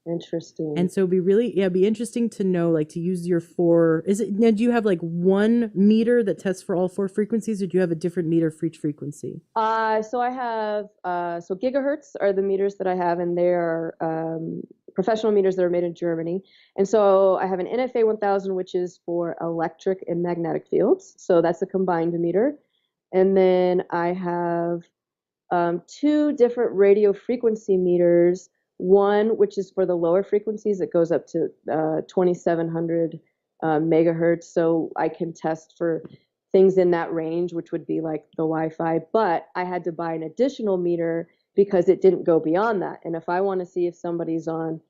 And Interesting. so it'd be interesting to know, like, to use your four. Is it now? Do you have like one meter that tests for all four frequencies, or do you have a different meter for each frequency? So I have so gigahertz are the meters that I have, and they are professional meters that are made in Germany. And so I have an NFA 1000, which is for electric and magnetic fields. So that's a combined meter. And then I have two different radio frequency meters. One, which is for the lower frequencies, it goes up to 2700 megahertz. So I can test for things in that range, which would be like the Wi Fi. But I had to buy an additional meter because it didn't go beyond that. And if I want to see if somebody's on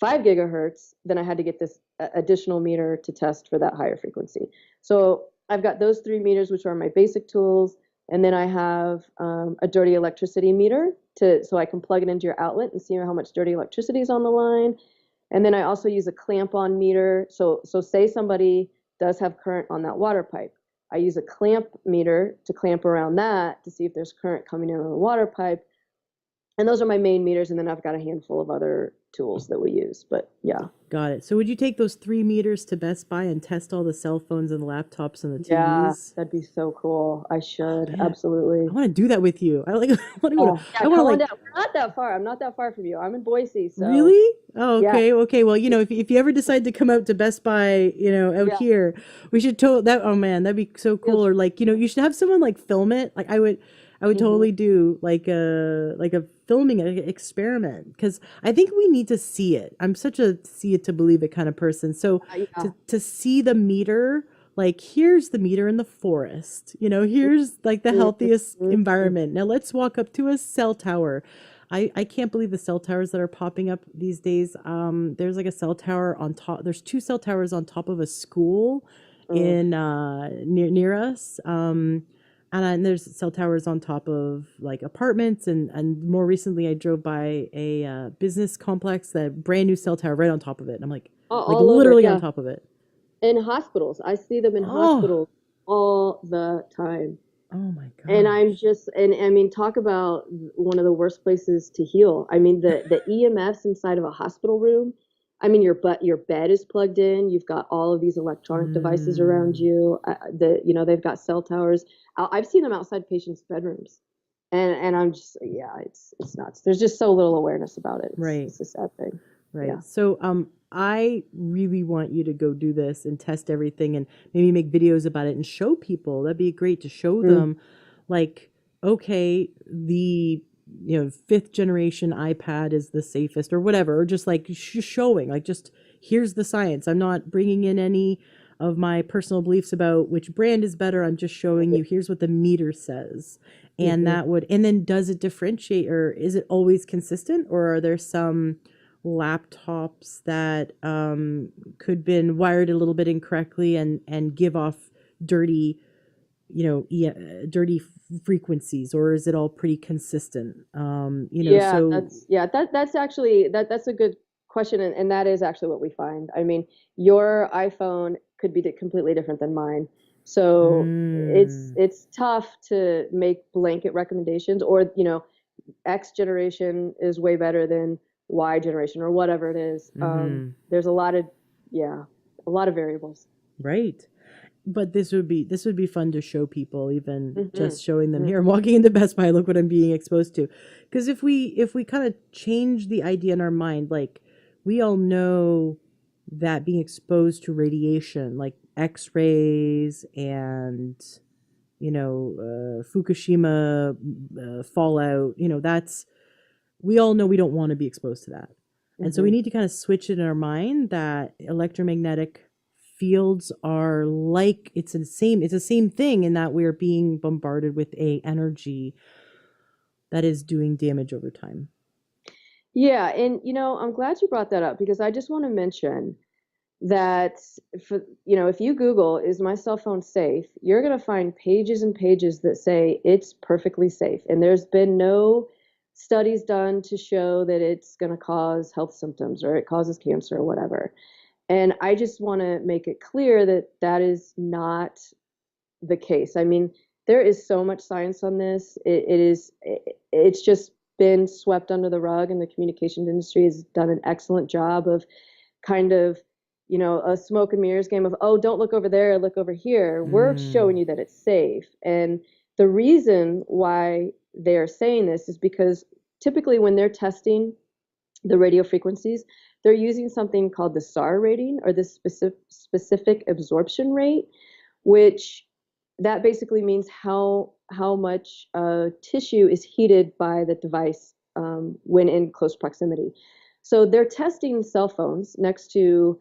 5 gigahertz, then I had to get this additional meter to test for that higher frequency. So I've got those 3 meters, which are my basic tools. And then I have a dirty electricity meter so I can plug it into your outlet and see how much dirty electricity is on the line. And then I also use a clamp on meter. So say somebody does have current on that water pipe. I use a clamp meter to clamp around that to see if there's current coming in on the water pipe. And those are my main meters. And then I've got a handful of other tools that we use. But yeah. Got it. So would you take those 3 meters to Best Buy and test all the cell phones and the laptops and the Yeah, TVs? that'd be so cool. I Oh, should. man, Absolutely. I want to do that with you. I like. Oh, I yeah, want to come on like. down. We're not that far. I'm not that far from you. I'm in Boise, so Really? Oh, yeah, okay. Okay. Well, if you ever decide to come out to Best Buy, out yeah. here, we should that. Oh man, that'd be so Field cool. Or trip. like, you should have someone like film it. Like I would Hmm. totally do like a filming experiment because I think we need to see it. I'm such a see it to believe it kind of person. So Yeah. to see the meter, like here's the meter in the forest. Here's like the healthiest Mhm. environment. Now let's walk up to a cell tower. I can't believe the cell towers that are popping up these days. There's like a cell tower on top. There's two cell towers on top of a school Oh, in near us. And there's cell towers on top of like apartments, and more recently I drove by a business complex, that brand new cell tower right on top of it. And I'm like all over. literally on Yeah. top of it. In hospitals, I see them in Oh, hospitals all the time. oh my And I'm gosh. just, and I mean, talk about one of the worst places to heal. I mean, the EMFs inside of a hospital room. I mean, your bed is plugged in. You've got all of these electronic devices around Mm, you. They've got cell towers. I've seen them outside patients' bedrooms, and I'm just, yeah, it's nuts. There's just so little awareness about it. right. It's a sad thing. Yeah. Right. So, I really want you to go do this and test everything and maybe make videos about it and show people. That'd be great to show Mm. them, like, okay, the, fifth generation iPad is the safest or whatever, or just like showing, like, just here's the science. I'm not bringing in any of my personal beliefs about which brand is better. I'm just showing you, here's what the meter says. And Hmm. and then does it differentiate, or is it always consistent, or are there some laptops that could been wired a little bit incorrectly and give off dirty dirty frequencies, or is it all pretty consistent? Yeah, So that's actually that's a good question, and that is actually what we find. I mean, your iPhone could be completely different than mine, so mm, it's tough to make blanket recommendations, or X generation is way better than Y generation, or whatever it is. mm-hmm, There's a lot of, yeah, a lot of variables. right. But this would be fun to show people, even Hmm. just showing them, Hmm. here I'm walking into Best Buy, look what I'm being exposed to. Because if we kind of change the idea in our mind, like we all know that being exposed to radiation, like X-rays and Fukushima fallout, that's, we all know we don't want to be exposed to that. And so we Hmm. need to kind of switch it in our mind that electromagnetic fields are like, it's the same thing, in that we're being bombarded with a energy that is doing damage over time. Yeah, and I'm glad you brought that up because I just want to mention that if you Google, is my cell phone safe, you're going to find pages and pages that say it's perfectly safe. And there's been no studies done to show that it's going to cause health symptoms or it causes cancer or whatever. And I just want to make it clear that that is not the case. I mean, there is so much science on this. It's just been swept under the rug, and the communications industry has done an excellent job of kind of, a smoke and mirrors game of, oh, don't look over there, look over here. We're showing Mm, you that it's safe. And the reason why they're saying this is because typically when they're testing the radio frequencies, they're using something called the SAR rating, or the specific absorption rate, which that basically means how much tissue is heated by the device when in close proximity. So they're testing cell phones next to,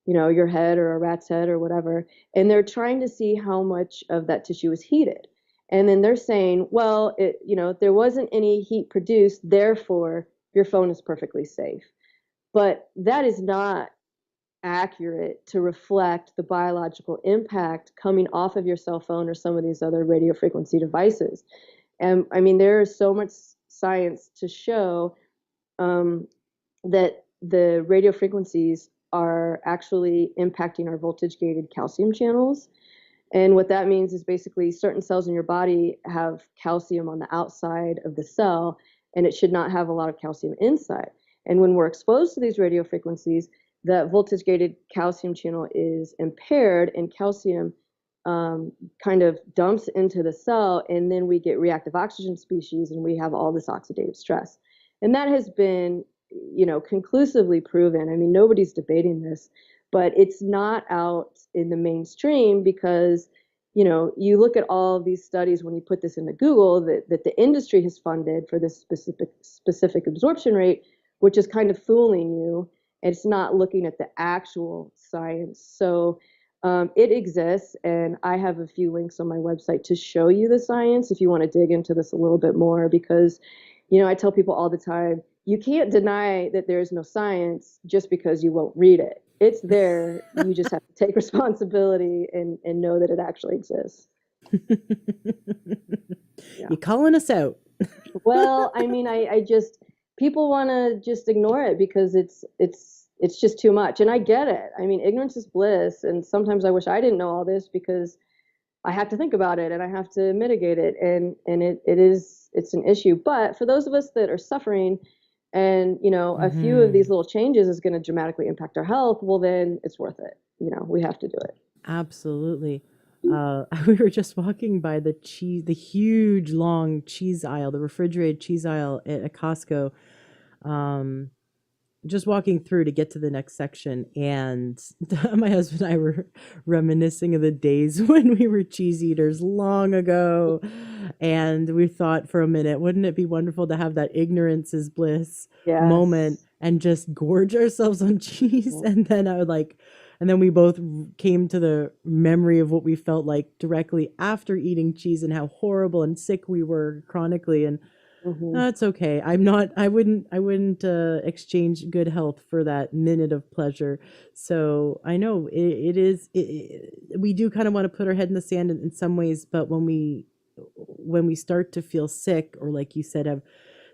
your head or a rat's head or whatever, and they're trying to see how much of that tissue is heated. And then they're saying, well, there wasn't any heat produced, therefore your phone is perfectly safe. But that is not accurate to reflect the biological impact coming off of your cell phone or some of these other radio frequency devices. And I mean, there is so much science to show that the radio frequencies are actually impacting our voltage gated calcium channels. And what that means is basically certain cells in your body have calcium on the outside of the cell, and it should not have a lot of calcium inside. And when we're exposed to these radio frequencies, that voltage gated calcium channel is impaired, and calcium kind of dumps into the cell, and then we get reactive oxygen species, and we have all this oxidative stress. And that has been, conclusively proven. I mean, nobody's debating this, but it's not out in the mainstream because, you look at all of these studies when you put this into Google that the industry has funded for this specific absorption rate, which is kind of fooling you. It's not looking at the actual science. So it exists, and I have a few links on my website to show you the science if you want to dig into this a little bit more, because, I tell people all the time, you can't deny that there is no science just because you won't read it. It's there. You just have to take responsibility and know that it actually exists. Yeah. You're calling us out. Well, I mean, I just, people want to just ignore it because it's just too much. And I get it. I mean, ignorance is bliss. And sometimes I wish I didn't know all this because I have to think about it and I have to mitigate it. And it's an issue. But for those of us that are suffering, and, a few of these little changes is going to dramatically impact our health, well, then it's worth it. We have to do it. Absolutely. We were just walking by the huge, long cheese aisle, the refrigerated cheese aisle at Costco, just walking through to get to the next section. And my husband and I were reminiscing of the days when we were cheese eaters long ago. And we thought for a minute, wouldn't it be wonderful to have that ignorance is bliss moment and just gorge ourselves on cheese? And then and then we both came to the memory of what we felt like directly after eating cheese and how horrible and sick we were chronically. And it's okay. I wouldn't exchange good health for that minute of pleasure. So I know we do kind of want to put our head in the sand in some ways, but when we start to feel sick, or like you said,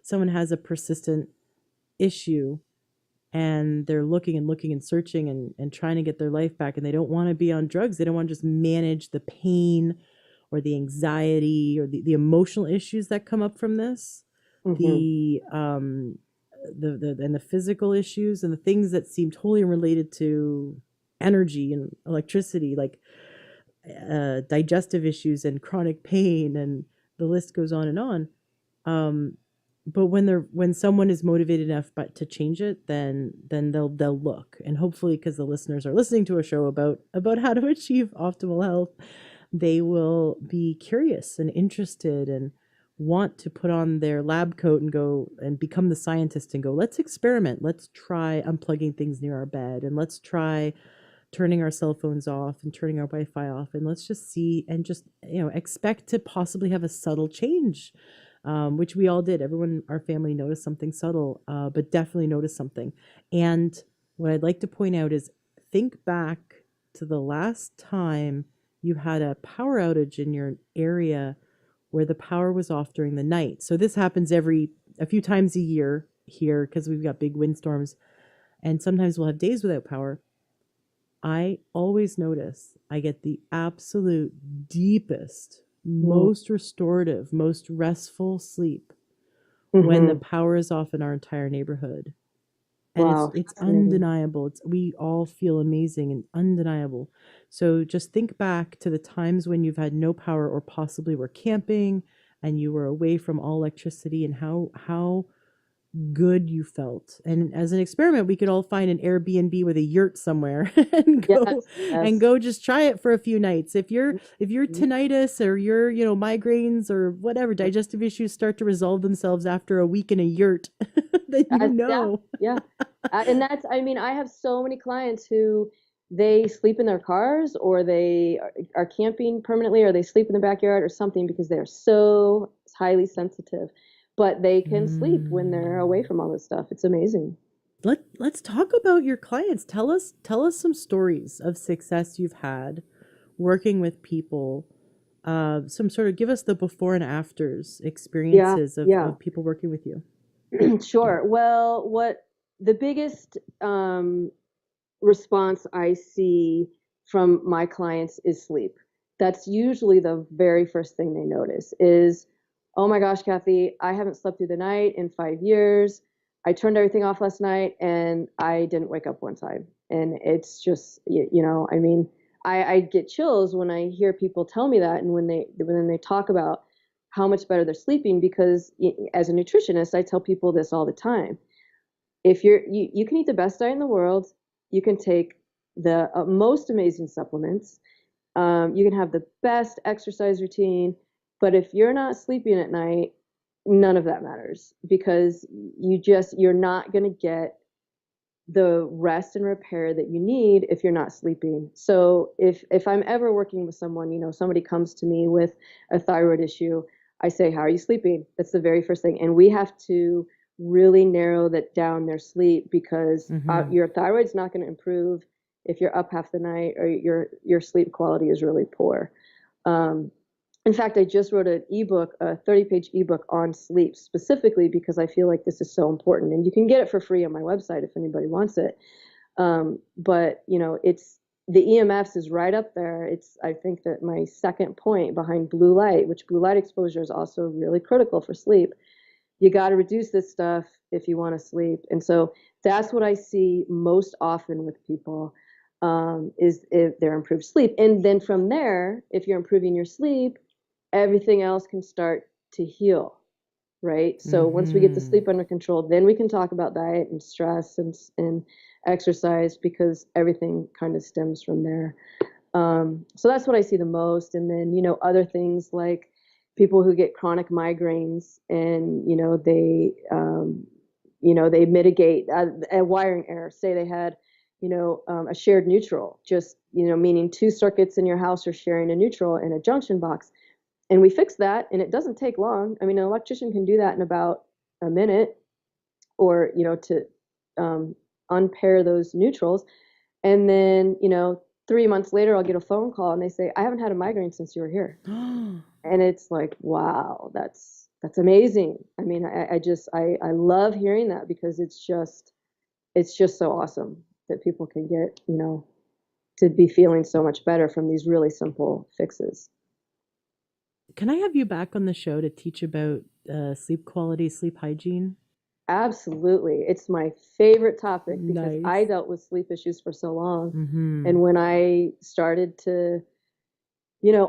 someone has a persistent issue and they're looking and searching and trying to get their life back, and they don't want to be on drugs. They don't want to just manage the pain or the anxiety or the emotional issues that come up from this, the and the physical issues and the things that seem totally unrelated to energy and electricity, like digestive issues and chronic pain, and the list goes on and on. But when someone is motivated enough to change it, then they'll look, and hopefully, because the listeners are listening to a show about how to achieve optimal health, they will be curious and interested and want to put on their lab coat and go and become the scientist and go, let's experiment. Let's try unplugging things near our bed, and let's try turning our cell phones off and turning our Wi-Fi off. And let's just see and just, expect to possibly have a subtle change, which we all did. Everyone, our family noticed something subtle, but definitely noticed something. And what I'd like to point out is think back to the last time you had a power outage in your area where the power was off during the night. So this happens a few times a year here because we've got big windstorms, and sometimes we'll have days without power. I always notice I get the absolute deepest, most restorative, most restful sleep when the power is off in our entire neighborhood. And it's undeniable. We all feel amazing and undeniable. So just think back to the times when you've had no power, or possibly were camping and you were away from all electricity, and how good you felt. And as an experiment, we could all find an Airbnb with a yurt somewhere and go just try it for a few nights. If your tinnitus or your migraines or whatever digestive issues start to resolve themselves after a week in a yurt, then and that's, I mean, I have so many clients who they sleep in their cars, or they are camping permanently, or they sleep in the backyard or something, because they're so highly sensitive. But they can sleep when they're away from all this stuff. It's amazing. Let's talk about your clients. Tell us some stories of success you've had working with people. Some sort of give us the before and afters Yeah, experiences yeah. of people working with you. Sure. Well, what the biggest response I see from my clients is sleep. That's usually the very first thing they notice is, oh my gosh, Kathy, I haven't slept through the night in 5 years. I turned everything off last night and I didn't wake up one time. And it's just, I mean, I get chills when I hear people tell me that, and when they talk about how much better they're sleeping, because as a nutritionist, I tell people this all the time. If you can eat the best diet in the world, you can take the most amazing supplements, you can have the best exercise routine, but if you're not sleeping at night, none of that matters, because you're not going to get the rest and repair that you need if you're not sleeping. So if I'm ever working with someone, somebody comes to me with a thyroid issue, I say, how are you sleeping? That's the very first thing. And we have to really narrow that down, their sleep, because Mm-hmm. your thyroid's not going to improve if you're up half the night or your sleep quality is really poor. Um, in fact, I just wrote an ebook, a 30-page ebook on sleep, specifically because I feel like this is so important. And you can get it for free on my website if anybody wants it. But it's the EMFs is right up there. It's, I think, that my second point behind blue light, which blue light exposure is also really critical for sleep. You got to reduce this stuff if you want to sleep. And so that's what I see most often with people, is if their improved sleep. And then from there, if you're improving your sleep, everything else can start to heal, right? So once we get the Mm-hmm. sleep under control, then we can talk about diet and stress and exercise, because everything kind of stems from there. So that's what I see the most. And then, other things like people who get chronic migraines, and, they mitigate a wiring error. Say they had, a shared neutral, just, meaning two circuits in your house are sharing a neutral and a junction box. And we fix that, and it doesn't take long. I mean, an electrician can do that in about a minute, or, to um, unpair those neutrals. And then, 3 months later, I'll get a phone call and they say, I haven't had a migraine since you were here. And it's like, wow, that's amazing. I mean, I love hearing that, because it's just so awesome that people can get, to be feeling so much better from these really simple fixes. Can I have you back on the show to teach about sleep quality, sleep hygiene? Absolutely. It's my favorite topic, because I Nice. dealt with sleep issues for so long. Mm-hmm. And when I started to,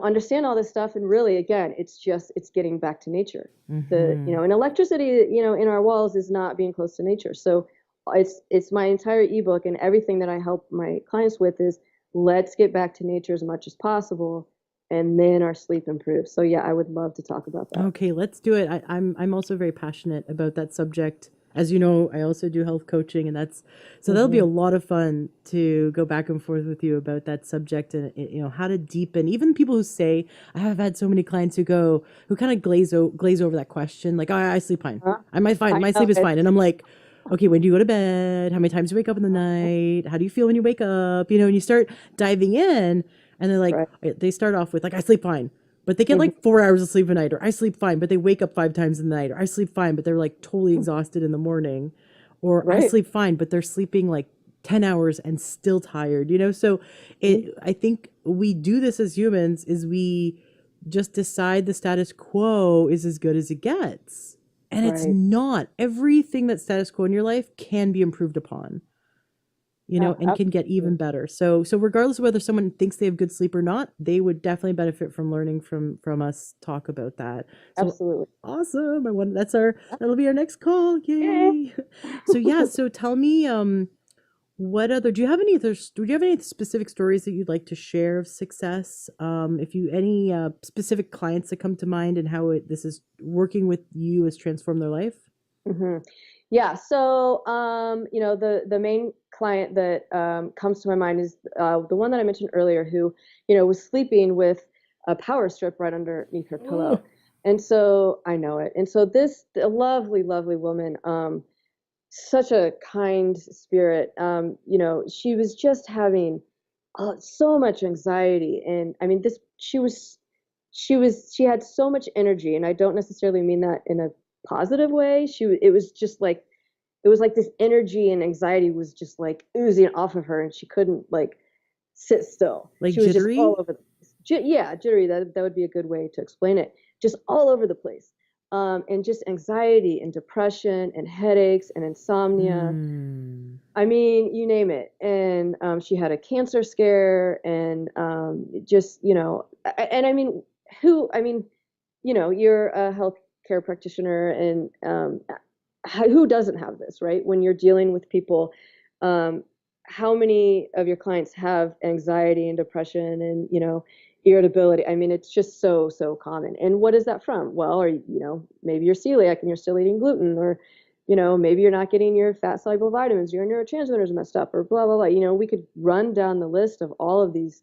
understand all this stuff, and really, again, it's getting back to nature. Mm-hmm. And electricity, in our walls is not being close to nature. So it's my entire ebook, and everything that I help my clients with is, let's get back to nature as much as possible, and then our sleep improves. So yeah, I would love to talk about that. Okay, let's do it. I'm also very passionate about that subject. As you know, I also do health coaching, and that's so that'll be a Hmm. lot of fun to go back and forth with you about that subject, and how to deepen. Even people who say, I have had so many clients who kind of glaze over that question, like, oh, I sleep fine. Huh? I might fine. I My know sleep is fine, it's and I'm like, okay, when do you go to bed? How many times do you wake up in the uh, night? How do you feel when you wake up? And you start diving in, and they're like, right. they start off with like, I sleep fine, but they get Hmm. like 4 hours of sleep a night, or I sleep fine, but they wake up 5 times in the night, or I sleep fine, but they're like totally exhausted in the morning, or I Right. sleep fine, but they're sleeping like 10 hours and still tired, So Mhm. I think we do this as humans is we just decide the status quo is as good as it gets. And it's Right. not. Everything that's status quo in your life can be improved upon, Yeah, and can get absolutely. even better. So regardless of whether someone thinks they have good sleep or not, they would definitely benefit from learning from us talk about that. So Absolutely. awesome. That'll be our next call. Yeah. Yay. So yeah, so tell me what other do you have any specific stories that you'd like to share of success? If you any specific clients that come to mind, and how this is working with you has transformed their life? Hmm. Yeah. So, the main client that comes to my mind is the one that I mentioned earlier, who, was sleeping with a power strip right underneath her Oh. pillow. And so I know it. And so this a lovely, lovely woman. such a kind spirit. She was just having so much anxiety, and I mean, this she had so much energy, and I don't necessarily mean that in a positive way. It was just like it was like this energy and anxiety was just like oozing off of her, and she couldn't like sit still. Like She was just all jittery? over the place. Yeah, jittery. That would be a good way to explain it. Just all over the place, and just anxiety and depression and headaches and insomnia. Mm. I mean, you name it. And she had a cancer scare, and just and I mean, I mean, you're a healthcare practitioner, and who doesn't have this, right? When you're dealing with people, um, how many of your clients have anxiety and depression and, irritability? I mean, it's just so common. And what is that from? Well, or, maybe you're celiac and you're still eating gluten, or, maybe you're not getting your fat soluble vitamins, your neurotransmitters messed up, or blah, blah, blah. We could run down the list of all of these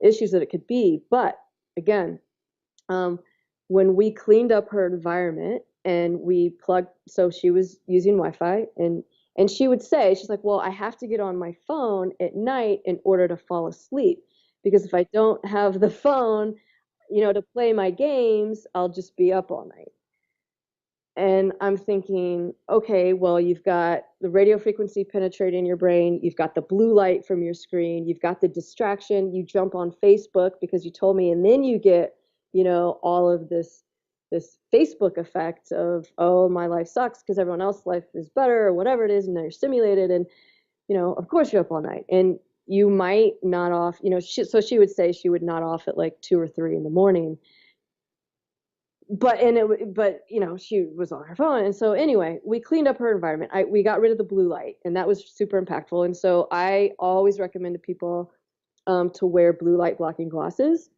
issues that it could be. But again, um, when we cleaned up her environment and we plugged, so she was using Wi-Fi, and she would say, she's like, well, I have to get on my phone at night in order to fall asleep, because if I don't have the phone, to play my games, I'll just be up all night. And I'm thinking, okay, well, you've got the radio frequency penetrating your brain, you've got the blue light from your screen, you've got the distraction, you jump on Facebook because you told me, and then you get, all of this Facebook effect of, oh, my life sucks because everyone else's life is better, or whatever it is, and they're stimulated, and of course you're up all night, and you might nod off, so she would say she would nod off at like 2 or 3 in the morning, but she was on her phone. And so anyway, we cleaned up her environment. We got rid of the blue light, and that was super impactful. And so I always recommend to people to wear blue light blocking glasses.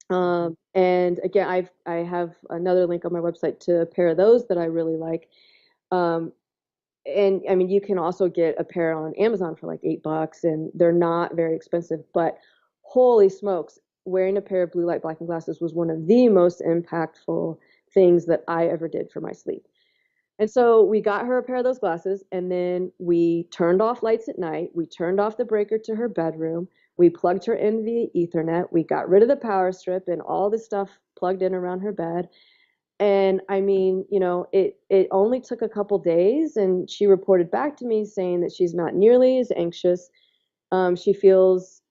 And again, I have another link on my website to a pair of those that I really like. um, and I mean, you can also get a pair on Amazon for like $8, and they're not very expensive. But holy smokes, wearing a pair of blue light blocking glasses was one of the most impactful things that I ever did for my sleep. And so we got her a pair of those glasses, and then we turned off lights at night. We turned off the breaker to her bedroom. We plugged her in via Ethernet. We got rid of the power strip and all the stuff plugged in around her bed. And I mean, it only took a couple days, and she reported back to me saying that she's not nearly as anxious. She feels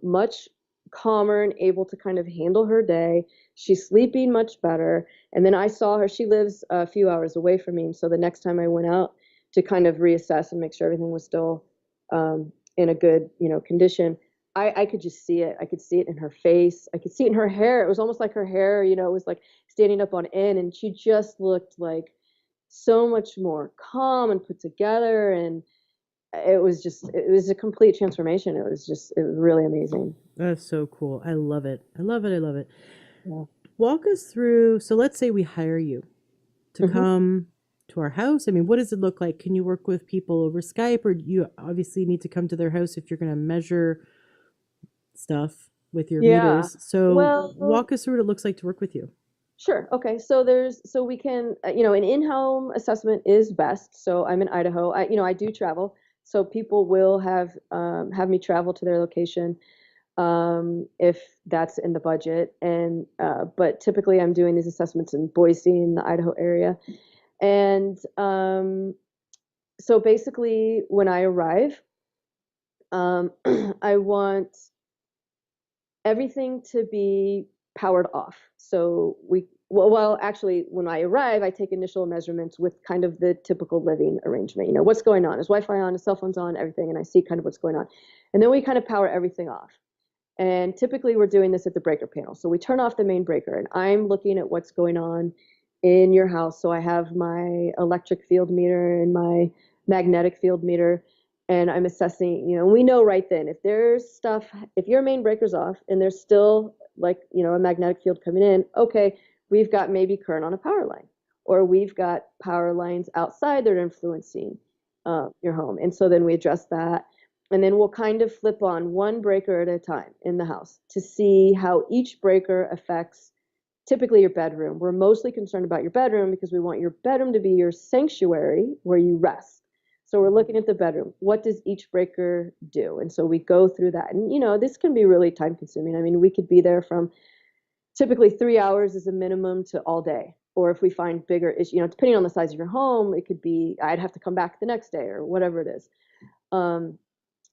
much calmer and able to kind of handle her day. She's sleeping much better. And then I saw her, she lives a few hours away from me. And so the next time I went out to kind of reassess and make sure everything was still in a good, condition, I could just see it. I could see it in her face. I could see it in her hair. It was almost like her hair, it was like standing up on end, and she just looked like so much more calm and put together. And it was a complete transformation. It was really amazing. That's so cool. I love it. I love it. I love it. Yeah. Walk us through. So let's say we hire you to Hmm. come to our house. I mean, what does it look like? Can you work with people over Skype, or you obviously need to come to their house if you're going to measure stuff with your Yeah. meters? So Well, walk us through what it looks like to work with you. sure. Okay. So we can, an in-home assessment is best. So I'm in Idaho. I do travel. So people will have me travel to their location, if that's in the budget. But typically I'm doing these assessments in Boise, in the Idaho area. And so basically when I arrive, um, I want everything to be powered off. So actually, when I arrive, I take initial measurements with kind of the typical living arrangement. What's going on? Is Wi-Fi on? Is cell phones on? Everything, and I see kind of what's going on. And then we kind of power everything off. And typically, we're doing this at the breaker panel. So we turn off the main breaker, and I'm looking at what's going on in your house. So I have my electric field meter and my magnetic field meter, and I'm assessing, we know right then if there's stuff, if your main breaker's off and there's still like, a magnetic field coming in, okay, we've got maybe current on a power line, or we've got power lines outside that are influencing your home. And so then we address that. And then we'll kind of flip on one breaker at a time in the house to see how each breaker affects typically your bedroom. We're mostly concerned about your bedroom because we want your bedroom to be your sanctuary where you rest. So we're looking at the bedroom. What does each breaker do? And so we go through that. And, this can be really time consuming. I mean, we could be there from typically 3 hours is a minimum to all day. Or if we find bigger issues, depending on the size of your home, it could be, I'd have to come back the next day or whatever it is.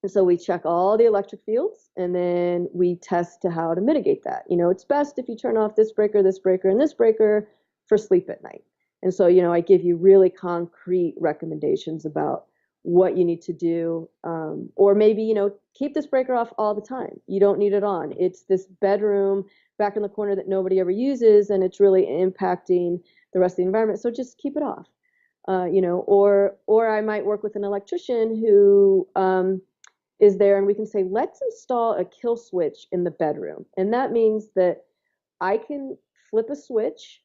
And so we check all the electric fields and then we test to how to mitigate that. It's best if you turn off this breaker, and this breaker for sleep at night. And so, I give you really concrete recommendations about what you need to do. Or maybe, keep this breaker off all the time. You don't need it on. It's this bedroom back in the corner that nobody ever uses, and it's really impacting the rest of the environment. So just keep it off. Or I might work with an electrician who is there, and we can say, let's install a kill switch in the bedroom. And that means that I can flip a switch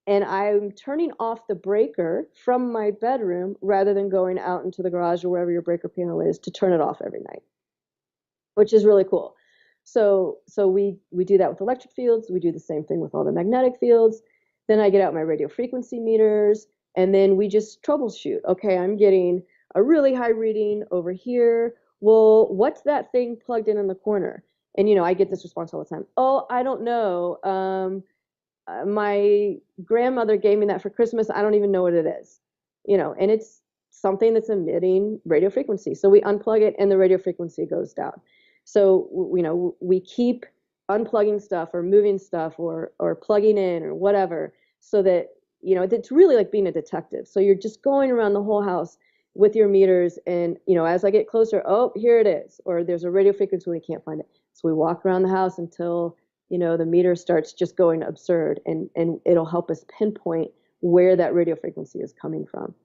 and I'm turning off the breaker from my bedroom rather than going out into the garage or wherever your breaker panel is to turn it off every night, which is really cool. So we do that with electric fields. We do the same thing with all the magnetic fields. Then I get out my radio frequency meters, and then we just troubleshoot. Okay, I'm getting a really high reading over here. Well, what's that thing plugged in the corner? And, I get this response all the time. Oh, I don't know. My grandmother gave me that for Christmas. I don't even know what it is. And it's something that's emitting radio frequency. So we unplug it and the radio frequency goes down. So, we keep unplugging stuff or moving stuff or plugging in or whatever, so that, it's really like being a detective. So you're just going around the whole house with your meters, and, as I get closer, oh, here it is, or there's a radio frequency when we can't find it. So we walk around the house until, the meter starts just going absurd, and it'll help us pinpoint where that radio frequency is coming from.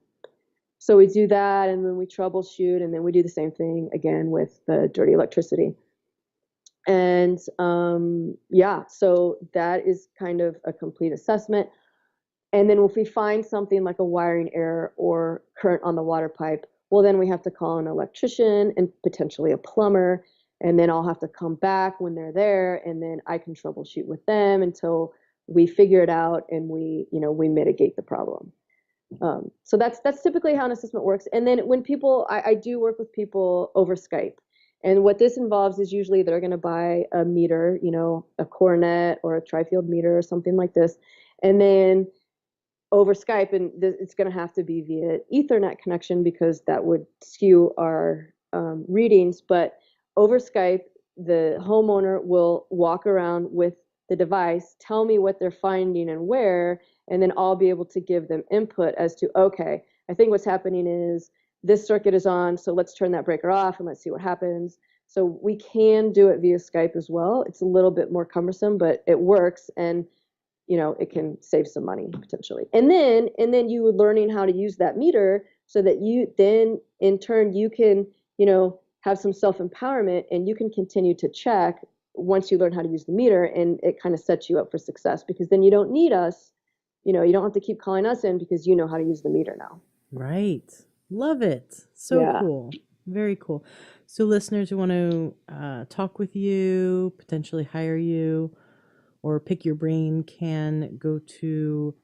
So we do that, and then we troubleshoot, and then we do the same thing again with the dirty electricity. And so that is kind of a complete assessment. And then if we find something like a wiring error or current on the water pipe, well, then we have to call an electrician and potentially a plumber. And then I'll have to come back when they're there, and then I can troubleshoot with them until we figure it out and we mitigate the problem. So that's typically how an assessment works. And then when I do work with people over Skype. And what this involves is usually they're going to buy a meter, a Coronet or a tri-field meter or something like this. And then over Skype, and it's going to have to be via Ethernet connection because that would skew our readings. But over Skype, the homeowner will walk around with the device, tell me what they're finding and where, and then I'll be able to give them input as to, okay, I think what's happening is this circuit is on, so let's turn that breaker off and let's see what happens. So we can do it via Skype as well. It's a little bit more cumbersome, but it works, and it can save some money potentially. And then you learning how to use that meter so that you then in turn you can, have some self-empowerment, and you can continue to check once you learn how to use the meter, and it kind of sets you up for success because then you don't need us, you don't have to keep calling us in because you know how to use the meter now. Right. Love it. So cool. Very cool. So listeners who want to talk with you, potentially hire you, or pick your brain can go to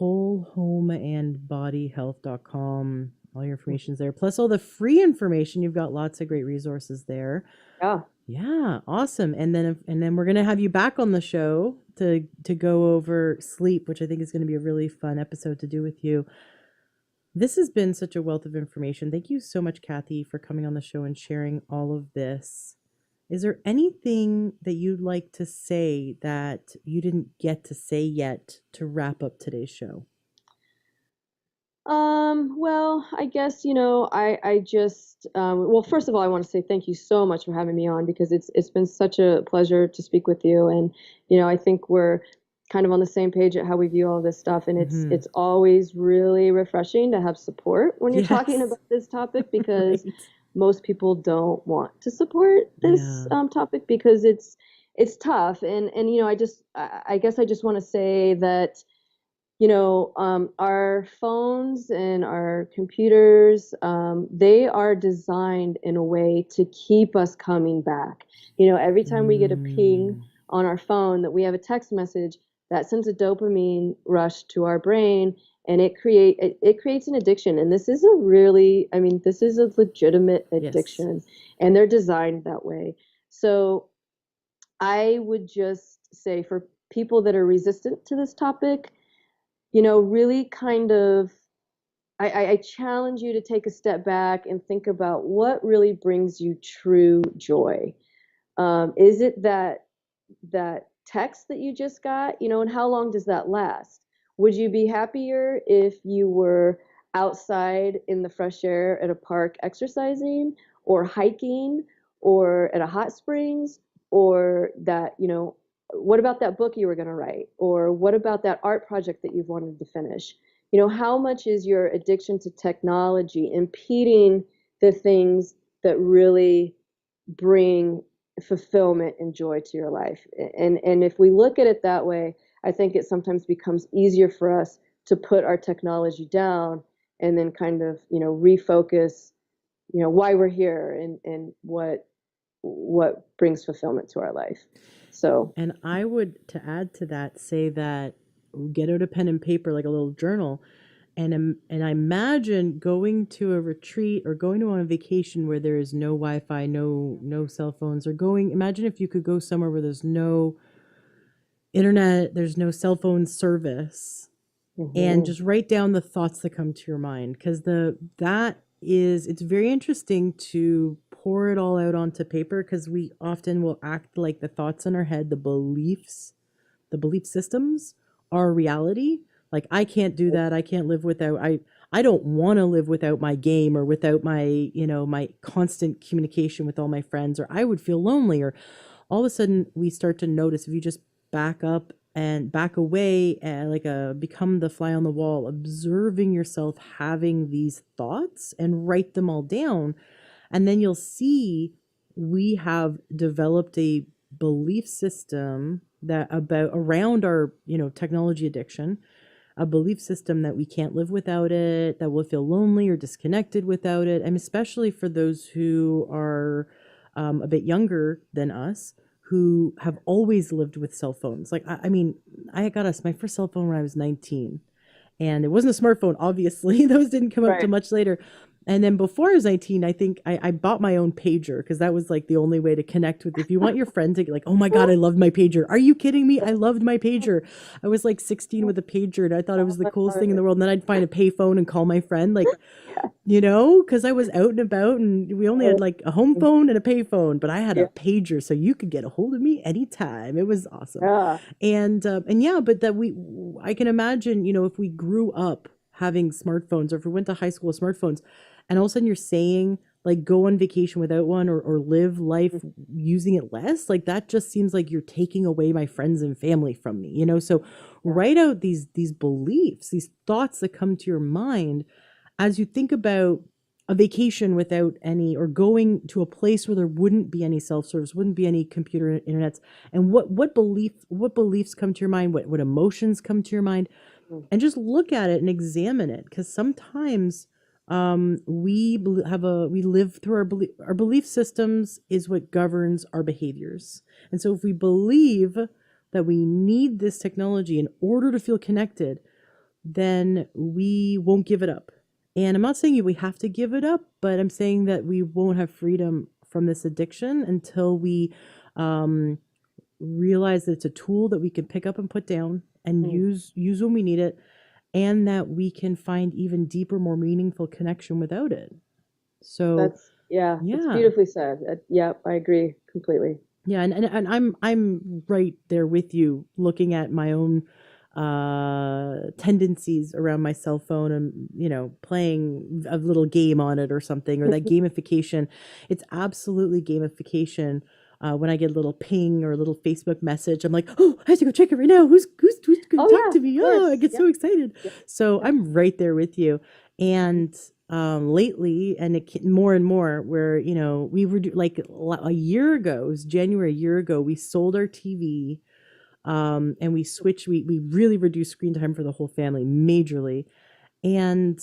wholehomeandbodyhealth.com. All your information's there. Plus all the free information. You've got lots of great resources there. Yeah. Yeah. Awesome. And then we're going to have you back on the show to go over sleep, which I think is going to be a really fun episode to do with you. This has been such a wealth of information. Thank you so much, Cathy, for coming on the show and sharing all of this. Is there anything that you'd like to say that you didn't get to say yet to wrap up today's show? Well, I guess, I just, well, first of all, I want to say thank you so much for having me on because it's been such a pleasure to speak with you. And, I think we're kind of on the same page at how we view all this stuff. And it's always really refreshing to have support when you're talking about this topic because most people don't want to support this topic because it's tough. And, I guess I just want to say that, our phones and our computers, they are designed in a way to keep us coming back. Every time we get a ping on our phone that we have a text message, that sends a dopamine rush to our brain, and it creates an addiction. And this is this is a legitimate Yes. addiction, and they're designed that way. So I would just say, for people that are resistant to this topic, really kind of, I challenge you to take a step back and think about what really brings you true joy. Is it that text that you just got, and how long does that last? Would you be happier if you were outside in the fresh air at a park exercising, or hiking, or at a hot springs, or what about that book you were going to write? Or what about that art project that you've wanted to finish? How much is your addiction to technology impeding the things that really bring fulfillment and joy to your life? And if we look at it that way, I think it sometimes becomes easier for us to put our technology down and then kind of, refocus, why we're here, and what brings fulfillment to our life. So, And I would, to add to that, say that get out a pen and paper, like a little journal, and I imagine going to a retreat or going to on a vacation where there is no Wi-Fi, no cell phones, or imagine if you could go somewhere where there's no internet, there's no cell phone service, and mhm. just write down the thoughts that come to your mind, because it's very interesting to pour it all out onto paper, because we often will act like the thoughts in our head, the belief systems are reality. Like, I can't do that. I can't live without, I don't want to live without my game, or without my constant communication with all my friends, or I would feel lonely. Or all of a sudden we start to notice, if you just back up and back away, and become the fly on the wall, observing yourself having these thoughts, and write them all down. And then you'll see we have developed a belief system that about around our, technology addiction, a belief system that we can't live without it, that we'll feel lonely or disconnected without it. And especially for those who are a bit younger than us, who have always lived with cell phones. Like, I got my first cell phone when I was 19, and it wasn't a smartphone, obviously. Those didn't come out till Right. much later. And then before I was 19, I think I bought my own pager, because that was like the only way to connect with. If you want your friend to, like, oh my God, I loved my pager. Are you kidding me? I loved my pager. I was like 16 with a pager, and I thought it was the coolest thing in the world. And then I'd find a payphone and call my friend, like, because I was out and about, and we only had like a home phone and a payphone, but I had Yeah. a pager, so you could get a hold of me anytime. It was awesome. Yeah. And yeah, but I can imagine, if we grew up having smartphones, or if we went to high school with smartphones, and all of a sudden you're saying, like, go on vacation without one, or live life using it less, like, that just seems like you're taking away my friends and family from me, so Yeah. write out these beliefs, these thoughts that come to your mind as you think about a vacation without any, or going to a place where there wouldn't be any self-service, wouldn't be any computer internets, and what beliefs come to your mind, what emotions come to your mind, Mm. and just look at it and examine it, because sometimes we live through our belief systems is what governs our behaviors. And so if we believe that we need this technology in order to feel connected, then we won't give it up. And I'm not saying we have to give it up, but I'm saying that we won't have freedom from this addiction until we um, realize that it's a tool that we can pick up and put down and Mm. use when we need it, and that we can find even deeper, more meaningful connection without it. So It's yeah, beautifully said. Yeah, I agree completely. yeah, and I'm right there with you, looking at my own tendencies around my cell phone, and playing a little game on it or something, or that gamification. It's absolutely gamification. When I get a little ping or a little Facebook message, I'm like, oh, I have to go check it right now. Who's gonna Oh talk yeah, to of me? Oh, I course. get Yeah, so excited. yeah, So yeah. I'm right there with you. Mhm. And lately, and more and more, where we were like a year ago, it was January a year ago, we sold our TV, and we really reduced screen time for the whole family majorly. And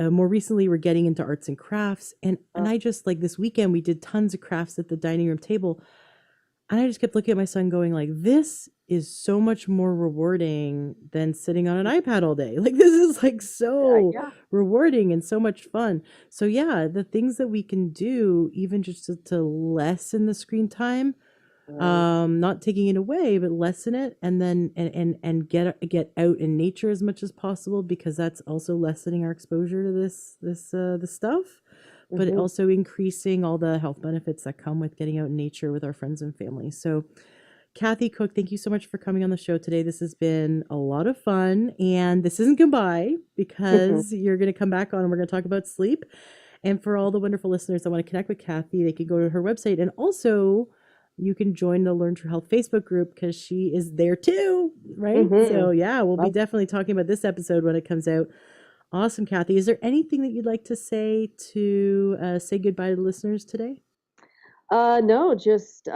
more recently, we're getting into arts and crafts, and Uh, I just, like, this weekend we did tons of crafts at the dining room table, and I just kept looking at my son going, like, this is so much more rewarding than sitting on an iPad all day. Like this is like so Yeah. rewarding and so much fun. So yeah, the things that we can do even just to lessen the screen time, Right. not taking it away, but lessen it, and then and get out in nature as much as possible, because that's also lessening our exposure to this stuff, but Hmm. also increasing all the health benefits that come with getting out in nature with our friends and family. So Cathy Cooke, thank you so much for coming on the show today. This has been a lot of fun, and this isn't goodbye, because you're going to come back on and we're going to talk about sleep. And for all the wonderful listeners that want to connect with Cathy, they can go to her website, and also you can join the Learn True Health Facebook group, because she is there too, right? Hmm. So yeah, we'll be Love. definitely talking about this episode when it comes out. Awesome, Cathy. Is there anything that you'd like to say say goodbye to the listeners today? No, just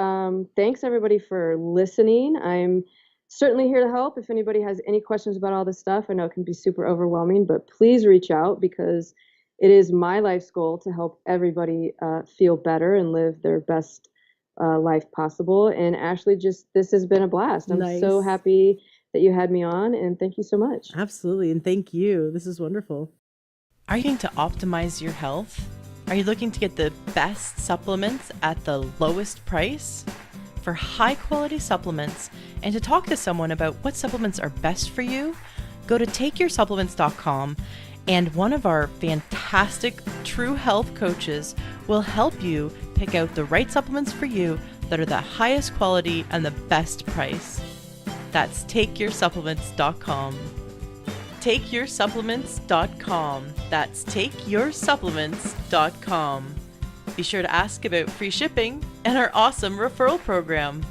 thanks everybody for listening. I'm certainly here to help. If anybody has any questions about all this stuff, I know it can be super overwhelming, but please reach out, because it is my life's goal to help everybody feel better and live their best life possible. And Ashley, just this has been a blast. I'm so Nice. happy that you had me on, and thank you so much. Absolutely. And thank you. This is wonderful. Are you looking to optimize your health? Are you looking to get the best supplements at the lowest price? For high quality supplements and to talk to someone about what supplements are best for you, go to takeyoursupplements.com, and one of our fantastic true health coaches will help you pick out the right supplements for you that are the highest quality and the best price. That's takeyoursupplements.com. takeyoursupplements.com. That's takeyoursupplements.com. Be sure to ask about free shipping and our awesome referral program.